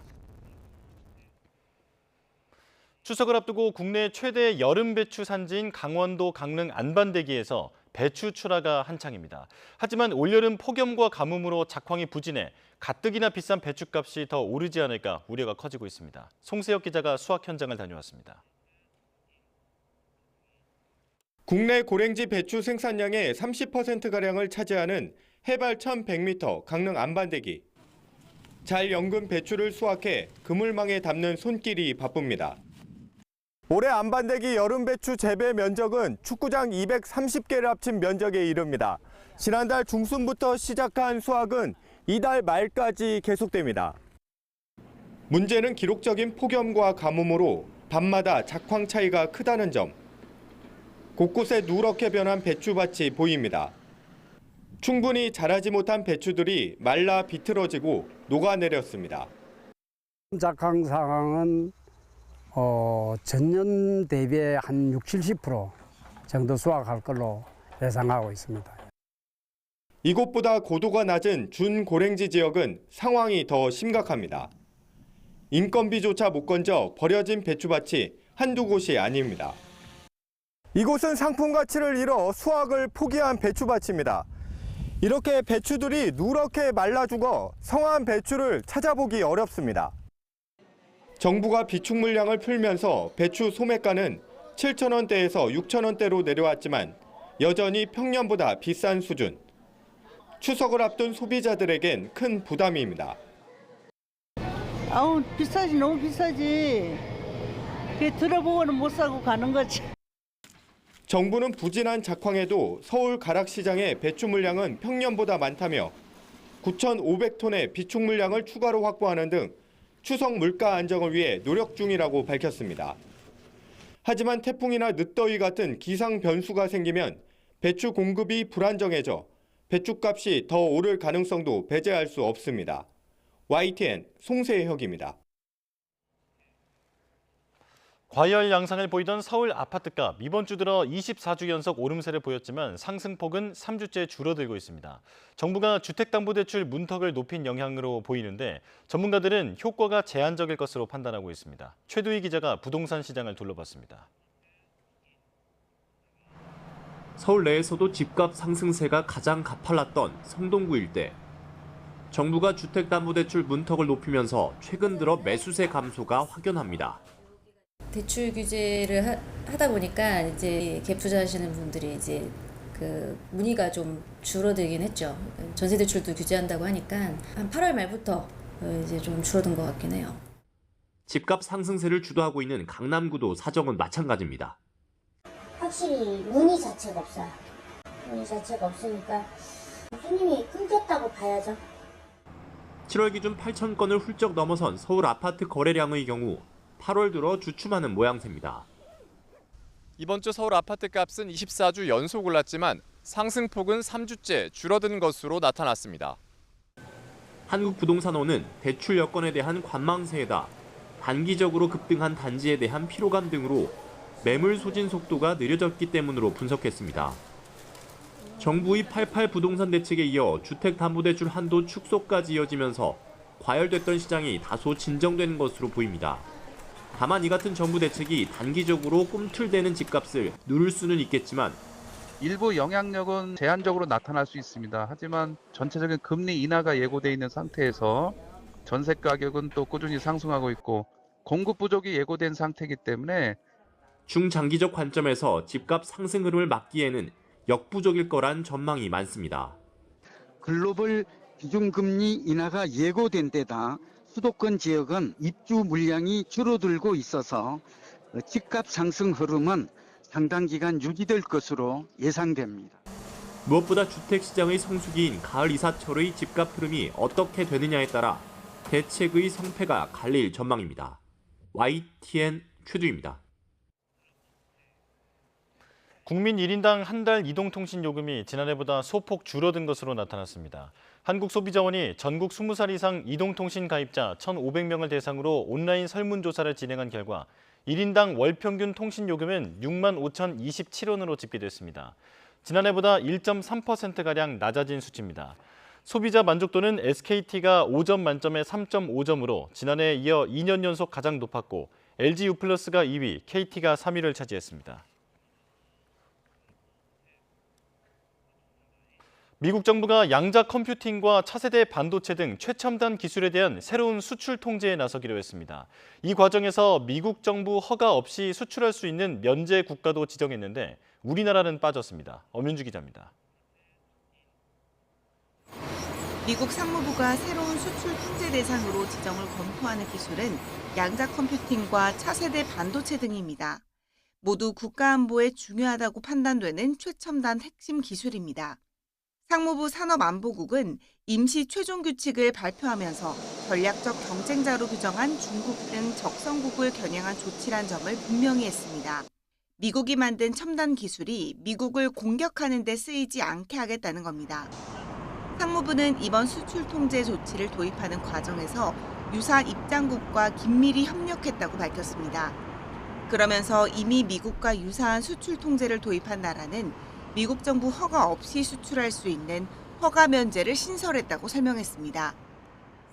추석을 앞두고 국내 최대 여름 배추 산지인 강원도 강릉 안반대기에서 배추 출하가 한창입니다. 하지만 올여름 폭염과 가뭄으로 작황이 부진해 가뜩이나 비싼 배추값이 더 오르지 않을까 우려가 커지고 있습니다. 송세혁 기자가 수확 현장을 다녀왔습니다. 국내 고랭지 배추 생산량의 30%가량을 차지하는 해발 1,100m 강릉 안반대기. 잘 연근 배추를 수확해 그물망에 담는 손길이 바쁩니다. 올해 안반대기 여름 배추 재배 면적은 축구장 230개를 합친 면적에 이릅니다. 지난달 중순부터 시작한 수확은 이달 말까지 계속됩니다. 문제는 기록적인 폭염과 가뭄으로 밤마다 작황 차이가 크다는 점. 곳곳에 누렇게 변한 배추밭이 보입니다. 충분히 자라지 못한 배추들이 말라 비틀어지고 녹아내렸습니다. 작황 상황은 전년 대비에 한 60-70% 정도 수확할 걸로 예상하고 있습니다. 이곳보다 고도가 낮은 준고랭지 지역은 상황이 더 심각합니다. 인건비조차 못 건져 버려진 배추밭이 한두 곳이 아닙니다. 이곳은 상품 가치를 잃어 수확을 포기한 배추밭입니다. 이렇게 배추들이 누렇게 말라 죽어 성한 배추를 찾아보기 어렵습니다. 정부가 비축 물량을 풀면서 배추 소매가는 7,000원대에서 6,000원대로 내려왔지만 여전히 평년보다 비싼 수준. 추석을 앞둔 소비자들에겐 큰 부담입니다. 아우 비싸지, 너무 비싸지. 그 들어보고는 못 사고 가는 거지. 정부는 부진한 작황에도 서울 가락시장의 배추 물량은 평년보다 많다며 9,500톤의 비축 물량을 추가로 확보하는 등 추석 물가 안정을 위해 노력 중이라고 밝혔습니다. 하지만 태풍이나 늦더위 같은 기상 변수가 생기면 배추 공급이 불안정해져 배추값이 더 오를 가능성도 배제할 수 없습니다. YTN 송세혁입니다. 과열 양상을 보이던 서울 아파트값, 이번 주 들어 24주 연속 오름세를 보였지만 상승폭은 3주째 줄어들고 있습니다. 정부가 주택담보대출 문턱을 높인 영향으로 보이는데 전문가들은 효과가 제한적일 것으로 판단하고 있습니다. 최두희 기자가 부동산 시장을 둘러봤습니다. 서울 내에서도 집값 상승세가 가장 가팔랐던 성동구 일대. 정부가 주택담보대출 문턱을 높이면서 최근 들어 매수세 감소가 확연합니다. 대출 규제를 하다 보니까 이제 갭 투자하시는 분들이 이제 그 문의가 좀 줄어들긴 했죠. 전세 대출도 규제한다고 하니까 한 8월 말부터 이제 좀 줄어든 것 같긴 해요. 집값 상승세를 주도하고 있는 강남구도 사정은 마찬가지입니다. 확실히 문의 자체가 없어요. 문의 자체가 없으니까 손님이 끊겼다고 봐야죠. 7월 기준 8천 건을 훌쩍 넘어선 서울 아파트 거래량의 경우 8월 들어 주춤하는 모양새입니다. 이번 주 서울 아파트 값은 24주 연속 올랐지만 상승폭은 3주째 줄어든 것으로 나타났습니다. 한국부동산원은 대출 여건에 대한 관망세에다 단기적으로 급등한 단지에 대한 피로감 등으로 매물 소진 속도가 느려졌기 때문으로 분석했습니다. 정부의 88 부동산 대책에 이어 주택담보대출 한도 축소까지 이어지면서 과열됐던 시장이 다소 진정된 것으로 보입니다. 다만 이 같은 정부 대책이 단기적으로 꿈틀대는 집값을 누를 수는 있겠지만 일부 영향력은 제한적으로 나타날 수 있습니다. 하지만 전체적인 금리 인하가 예고돼 있는 상태에서 전세 가격은 또 꾸준히 상승하고 있고 공급 부족이 예고된 상태이기 때문에 중장기적 관점에서 집값 상승 흐름을 막기에는 역부족일 거란 전망이 많습니다. 글로벌 기준금리 인하가 예고된 데다 수도권 지역은 입주 물량이 줄어들고 있어서 집값 상승 흐름은 상당 기간 유지될 것으로 예상됩니다. 무엇보다 주택시장의 성수기인 가을 이사철의 집값 흐름이 어떻게 되느냐에 따라 대책의 성패가 갈릴 전망입니다. YTN 최두입니다. 국민 1인당 한 달 이동통신 요금이 지난해보다 소폭 줄어든 것으로 나타났습니다. 한국소비자원이 전국 20살 이상 이동통신 가입자 1,500명을 대상으로 온라인 설문조사를 진행한 결과 1인당 월평균 통신요금은 65,027원으로 집계됐습니다. 지난해보다 1.3%가량 낮아진 수치입니다. 소비자 만족도는 SKT가 5점 만점에 3.5점으로 지난해에 이어 2년 연속 가장 높았고 LG유플러스가 2위, KT가 3위를 차지했습니다. 미국 정부가 양자 컴퓨팅과 차세대 반도체 등 최첨단 기술에 대한 새로운 수출 통제에 나서기로 했습니다. 이 과정에서 미국 정부 허가 없이 수출할 수 있는 면제 국가도 지정했는데 우리나라는 빠졌습니다. 엄윤주 기자입니다. 미국 상무부가 새로운 수출 통제 대상으로 지정을 검토하는 기술은 양자 컴퓨팅과 차세대 반도체 등입니다. 모두 국가안보에 중요하다고 판단되는 최첨단 핵심 기술입니다. 상무부 산업안보국은 임시 최종 규칙을 발표하면서 전략적 경쟁자로 규정한 중국 등 적성국을 겨냥한 조치란 점을 분명히 했습니다. 미국이 만든 첨단 기술이 미국을 공격하는 데 쓰이지 않게 하겠다는 겁니다. 상무부는 이번 수출 통제 조치를 도입하는 과정에서 유사 입장국과 긴밀히 협력했다고 밝혔습니다. 그러면서 이미 미국과 유사한 수출 통제를 도입한 나라는 미국 정부 허가 없이 수출할 수 있는 허가 면제를 신설했다고 설명했습니다.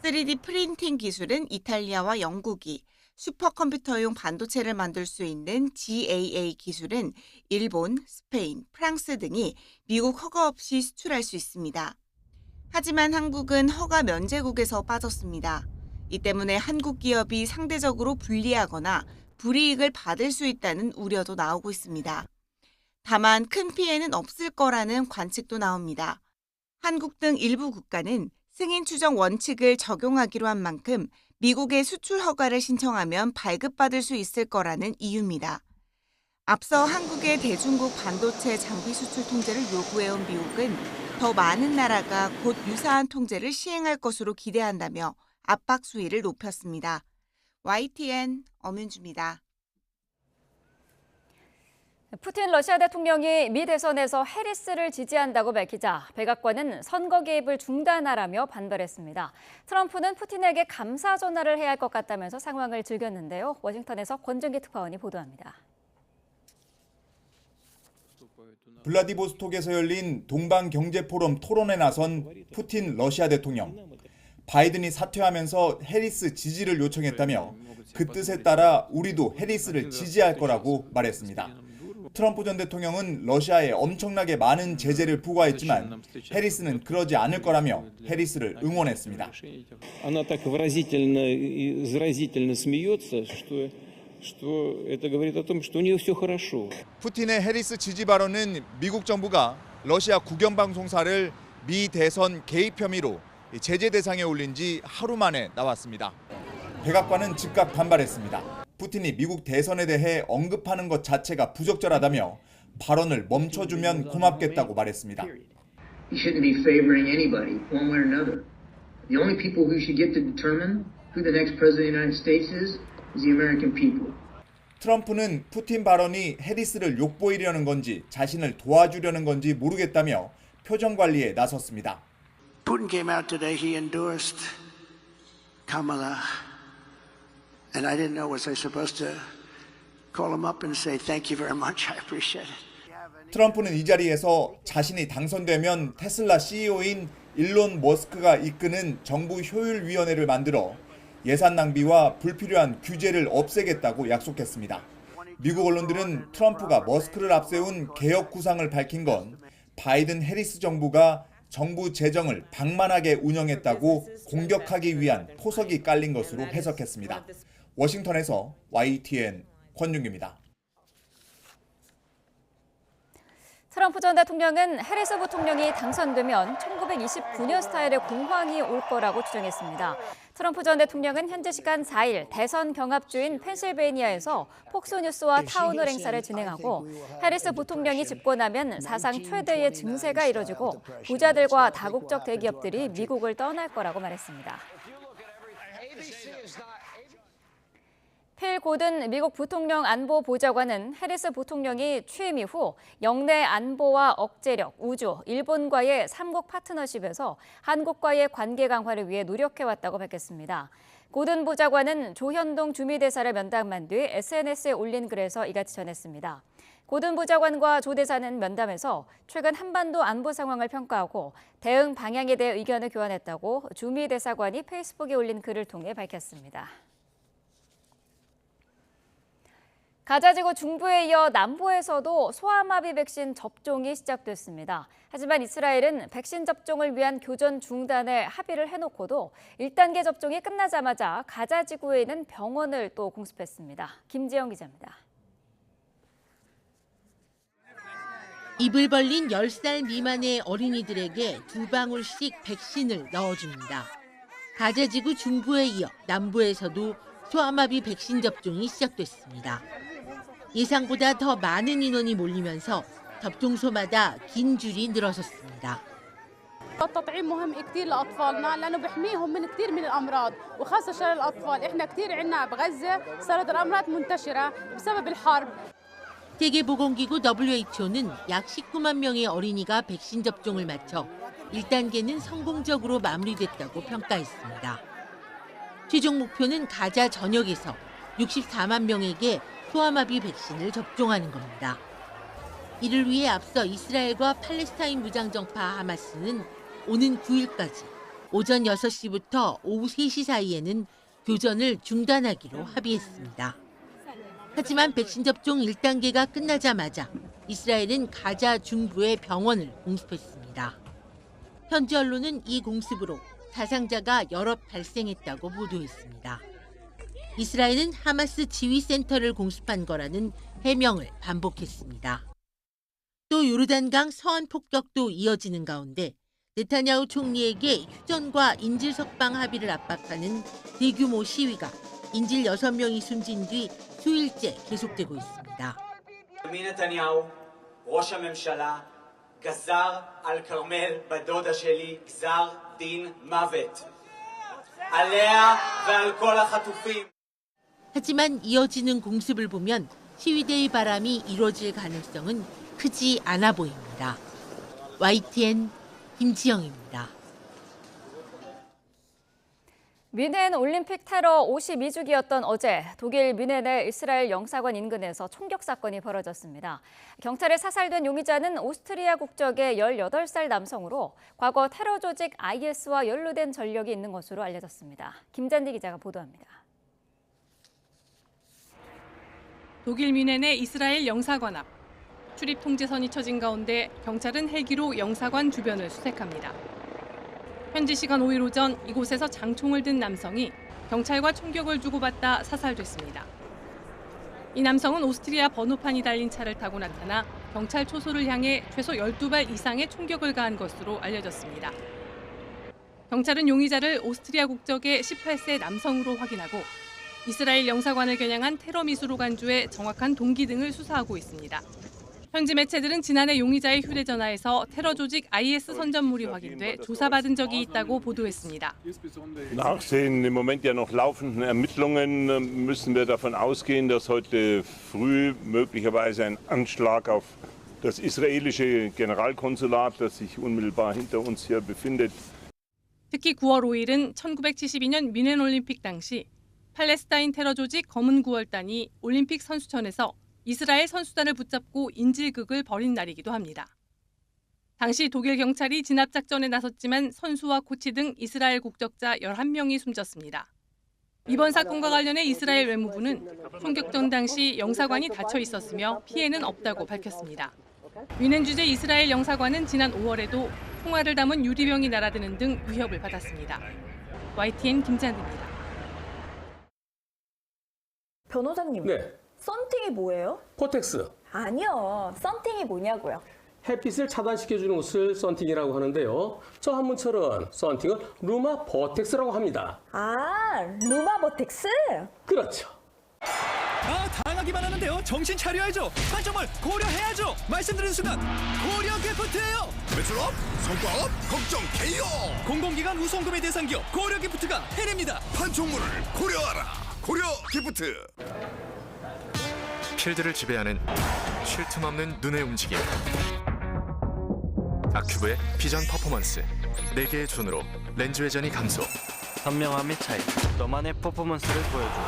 3D 프린팅 기술은 이탈리아와 영국이, 슈퍼컴퓨터용 반도체를 만들 수 있는 GAA 기술은 일본, 스페인, 프랑스 등이 미국 허가 없이 수출할 수 있습니다. 하지만 한국은 허가 면제국에서 빠졌습니다. 이 때문에 한국 기업이 상대적으로 불리하거나 불이익을 받을 수 있다는 우려도 나오고 있습니다. 다만 큰 피해는 없을 거라는 관측도 나옵니다. 한국 등 일부 국가는 승인 추정 원칙을 적용하기로 한 만큼 미국의 수출 허가를 신청하면 발급받을 수 있을 거라는 이유입니다. 앞서 한국의 대중국 반도체 장비 수출 통제를 요구해온 미국은 더 많은 나라가 곧 유사한 통제를 시행할 것으로 기대한다며 압박 수위를 높였습니다. YTN 엄윤주입니다. 푸틴 러시아 대통령이 미 대선에서 해리스를 지지한다고 밝히자 백악관은 선거 개입을 중단하라며 반발했습니다. 트럼프는 푸틴에게 감사 전화를 해야 할 것 같다면서 상황을 즐겼는데요. 워싱턴에서 권정기 특파원이 보도합니다. 블라디보스톡에서 열린 동방경제포럼 토론에 나선 푸틴 러시아 대통령. 바이든이 사퇴하면서 해리스 지지를 요청했다며 그 뜻에 따라 우리도 해리스를 지지할 거라고 말했습니다. 트럼프 전 대통령은 러시아에 엄청나게 많은 제재를 부과했지만 해리스는 그러지 않을 거라며 해리스를 응원했습니다. Она так выразительно и заразительно смеется, что это говорит о том, что у нее все хорошо. 푸틴의 해리스 지지 발언은 미국 정부가 러시아 국영방송사를 미 대선 개입 혐의로 제재 대상에 올린 지 하루 만에 나왔습니다. 백악관은 즉각 반발했습니다. 푸틴이 미국 대선에 대해 언급하는 것 자체가 부적절하다며 발언을 멈춰주면 고맙겠다고 말했습니다. He shouldn't be favoring anybody, one way or another. The only people who should get to determine who the next president of the United States is the American people. 트럼프는 푸틴 발언이 해리스를 욕보이려는 건지 자신을 도와주려는 건지 모르겠다며 표정 관리에 나섰습니다. Putin came out today. He endorsed Kamala, and I didn't know was I supposed to call him up and say thank you very much. I appreciate it. 트럼프는 이 자리에서 자신이 당선되면 테슬라 CEO인 일론 머스크가 이끄는 정부 효율위원회를 만들어 예산 낭비와 불필요한 규제를 없애겠다고 약속했습니다. 미국 언론들은 트럼프가 머스크를 앞세운 개혁 구상을 밝힌 건 바이든 해리스 정부가 정부 재정을 방만하게 운영했다고 공격하기 위한 포석이 깔린 것으로 해석했습니다. 워싱턴에서 YTN 권준규입니다. 트럼프 전 대통령은 해리스 부통령이 당선되면 1929년 스타일의 공황이 올 거라고 주장했습니다. 트럼프 전 대통령은 현지 시간 4일 대선 경합주인 펜실베이니아에서 폭스뉴스와 타운홀 행사를 진행하고 해리스 부통령이 집권하면 사상 최대의 증세가 이뤄지고 부자들과 다국적 대기업들이 미국을 떠날 거라고 말했습니다. 필 고든 미국 부통령 안보보좌관은 해리스 부통령이 취임 이후 영내 안보와 억제력, 우주, 일본과의 3국 파트너십에서 한국과의 관계 강화를 위해 노력해왔다고 밝혔습니다. 고든 보좌관은 조현동 주미대사를 면담한 뒤 SNS에 올린 글에서 이같이 전했습니다. 고든 보좌관과 조 대사는 면담에서 최근 한반도 안보 상황을 평가하고 대응 방향에 대해 의견을 교환했다고 주미대사관이 페이스북에 올린 글을 통해 밝혔습니다. 가자지구 중부에 이어 남부에서도 소아마비 백신 접종이 시작됐습니다. 하지만 이스라엘은 백신 접종을 위한 교전 중단에 합의를 해놓고도 1단계 접종이 끝나자마자 가자지구에 있는 병원을 또 공습했습니다. 김지영 기자입니다. 입을 벌린 10살 미만의 어린이들에게 2방울씩 백신을 넣어줍니다. 가자지구 중부에 이어 남부에서도 소아마비 백신 접종이 시작됐습니다. 예상보다 더 많은 인원이 몰리면서 접종소마다 긴 줄이 늘어섰습니다. التطعيم مهم كثير لاطفالنا لانه بيحميهم من كثير من الامراض وخاصه شلل الاطفال، احنا كثير عندنا بغزه صارت الامراض منتشره بسبب الحرب. 세계보건기구 WHO는 약 19만 명의 어린이가 백신 접종을 마쳐 1단계는 성공적으로 마무리됐다고 평가했습니다. 최종 목표는 가자 전역에서 64만 명에게 소아마비 백신을 접종하는 겁니다. 이를 위해 앞서 이스라엘과 팔레스타인 무장정파 하마스는 오는 9일까지 오전 6시부터 오후 3시 사이에는 교전을 중단하기로 합의했습니다. 하지만 백신 접종 1단계가 끝나자마자 이스라엘은 가자 중부의 병원을 공습했습니다. 현지 언론은 이 공습으로 사상자가 여럿 발생했다고 보도했습니다. 이스라엘은 하마스 지휘센터를 공습한 거라는 해명을 반복했습니다. 또 요르단강 서안 폭격도 이어지는 가운데 네타냐후 총리에게 휴전과 인질 석방 합의를 압박하는 대규모 시위가 인질 6명이 숨진 뒤 수일째 계속되고 있습니다. נתניהו, ראש הממשלה, גזר על כרמל בדודה שלי גזר דין מוות. עליה ועל כל החטופים. 하지만 이어지는 공습을 보면 시위대의 바람이 이루어질 가능성은 크지 않아 보입니다. YTN 김지영입니다. 뮌헨 올림픽 테러 52주기였던 어제 독일 뮌헨의 이스라엘 영사관 인근에서 총격 사건이 벌어졌습니다. 경찰에 사살된 용의자는 오스트리아 국적의 18살 남성으로 과거 테러 조직 IS와 연루된 전력이 있는 것으로 알려졌습니다. 김잔디 기자가 보도합니다. 독일 뮌헨의 이스라엘 영사관 앞. 출입 통제선이 쳐진 가운데 경찰은 헬기로 영사관 주변을 수색합니다. 현지 시간 5일 오전 이곳에서 장총을 든 남성이 경찰과 총격을 주고받다 사살됐습니다. 이 남성은 오스트리아 번호판이 달린 차를 타고 나타나 경찰 초소를 향해 최소 12발 이상의 총격을 가한 것으로 알려졌습니다. 경찰은 용의자를 오스트리아 국적의 18세 남성으로 확인하고 이스라엘 영사관을 겨냥한 테러 미수로 간주해 정확한 동기 등을 수사하고 있습니다. 현지 매체들은 지난해 용의자의 휴대전화에서 테러 조직 IS 선전물이 확인돼 조사받은 적이 있다고 보도했습니다. Nach den im Moment ja noch laufenden Ermittlungen müssen wir davon ausgehen, dass heute früh möglicherweise ein Anschlag auf das israelische Generalkonsulat, das sich unmittelbar hinter uns hier befindet. 특히 9월 5일은 1972년 뮌헨 올림픽 당시 팔레스타인 테러 조직 검은 9월단이 올림픽 선수촌에서 이스라엘 선수단을 붙잡고 인질극을 벌인 날이기도 합니다. 당시 독일 경찰이 진압작전에 나섰지만 선수와 코치 등 이스라엘 국적자 11명이 숨졌습니다. 이번 사건과 관련해 이스라엘 외무부는 총격전 당시 영사관이 닫혀 있었으며 피해는 없다고 밝혔습니다. 뮌헨 주재 이스라엘 영사관은 지난 5월에도 총알을 담은 유리병이 날아드는 등 위협을 받았습니다. YTN 김찬입니다. 변호사님. 네. 썬팅이 뭐예요? 코텍스. 아니요. 썬팅이 뭐냐고요. 햇빛을 차단시켜주는 옷을 썬팅이라고 하는데요. 저 한문철은 썬팅을 루마 버텍스라고 합니다. 아, 루마 버텍스? 그렇죠. 당하기만 하는데요. 정신 차려야죠. 판정을 고려해야죠. 말씀드린 순간 고려 기프트예요. 매출업, 성과업, 걱정 KO. 공공기관 우송금의 대상 기업 고려 기프트가 해냅니다. 판촉물을 고려하라. 고려 기프트. 필드를 지배하는 쉴 틈 없는 눈의 움직임. 아큐브의 비전 퍼포먼스. 4개의 존으로 렌즈 회전이 감소. 선명함의 차이. 너만의 퍼포먼스를 보여줘.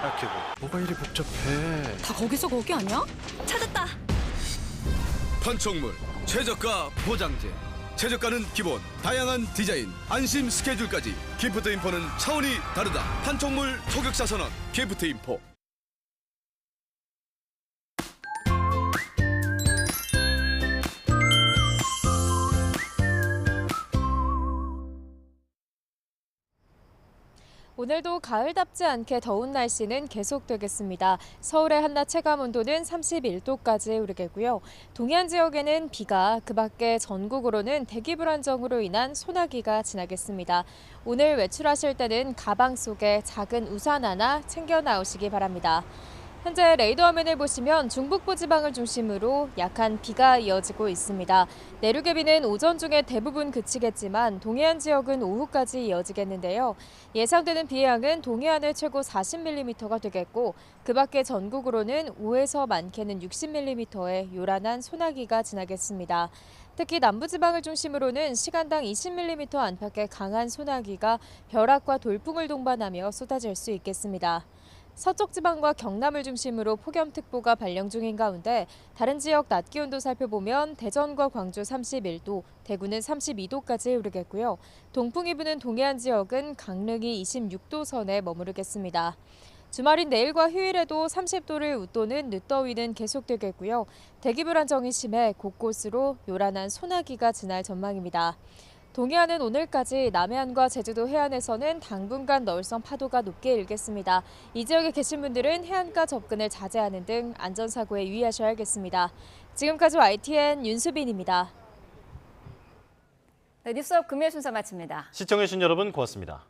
아큐브. 뭐가 이리 복잡해. 다 거기서 거기 아니야? 찾았다. 판촉물, 최저가 보장제. 최저가는 기본, 다양한 디자인, 안심 스케줄까지. 기프트 인포는 차원이 다르다. 판촉물 초격사 선언. 기프트 인포. 오늘도 가을답지 않게 더운 날씨는 계속되겠습니다. 서울의 한낮 체감 온도는 31도까지 오르겠고요. 동해안 지역에는 비가, 그 밖에 전국으로는 대기 불안정으로 인한 소나기가 지나겠습니다. 오늘 외출하실 때는 가방 속에 작은 우산 하나 챙겨 나오시기 바랍니다. 현재 레이더 화면을 보시면 중북부 지방을 중심으로 약한 비가 이어지고 있습니다. 내륙의 비는 오전 중에 대부분 그치겠지만 동해안 지역은 오후까지 이어지겠는데요. 예상되는 비의 양은 동해안에 최고 40mm가 되겠고 그 밖에 전국으로는 5에서 많게는 60mm의 요란한 소나기가 지나겠습니다. 특히 남부지방을 중심으로는 시간당 20mm 안팎의 강한 소나기가 벼락과 돌풍을 동반하며 쏟아질 수 있겠습니다. 서쪽 지방과 경남을 중심으로 폭염특보가 발령 중인 가운데 다른 지역 낮 기온도 살펴보면 대전과 광주 31도, 대구는 32도까지 오르겠고요. 동풍이 부는 동해안 지역은 강릉이 26도 선에 머무르겠습니다. 주말인 내일과 휴일에도 30도를 웃도는 늦더위는 계속되겠고요. 대기 불안정이 심해 곳곳으로 요란한 소나기가 지날 전망입니다. 동해안은 오늘까지 남해안과 제주도 해안에서는 당분간 너울성 파도가 높게 일겠습니다. 이 지역에 계신 분들은 해안가 접근을 자제하는 등 안전사고에 유의하셔야겠습니다. 지금까지 YTN 윤수빈입니다. 네, 뉴스업 금요일 순서 마칩니다. 시청해주신 여러분 고맙습니다.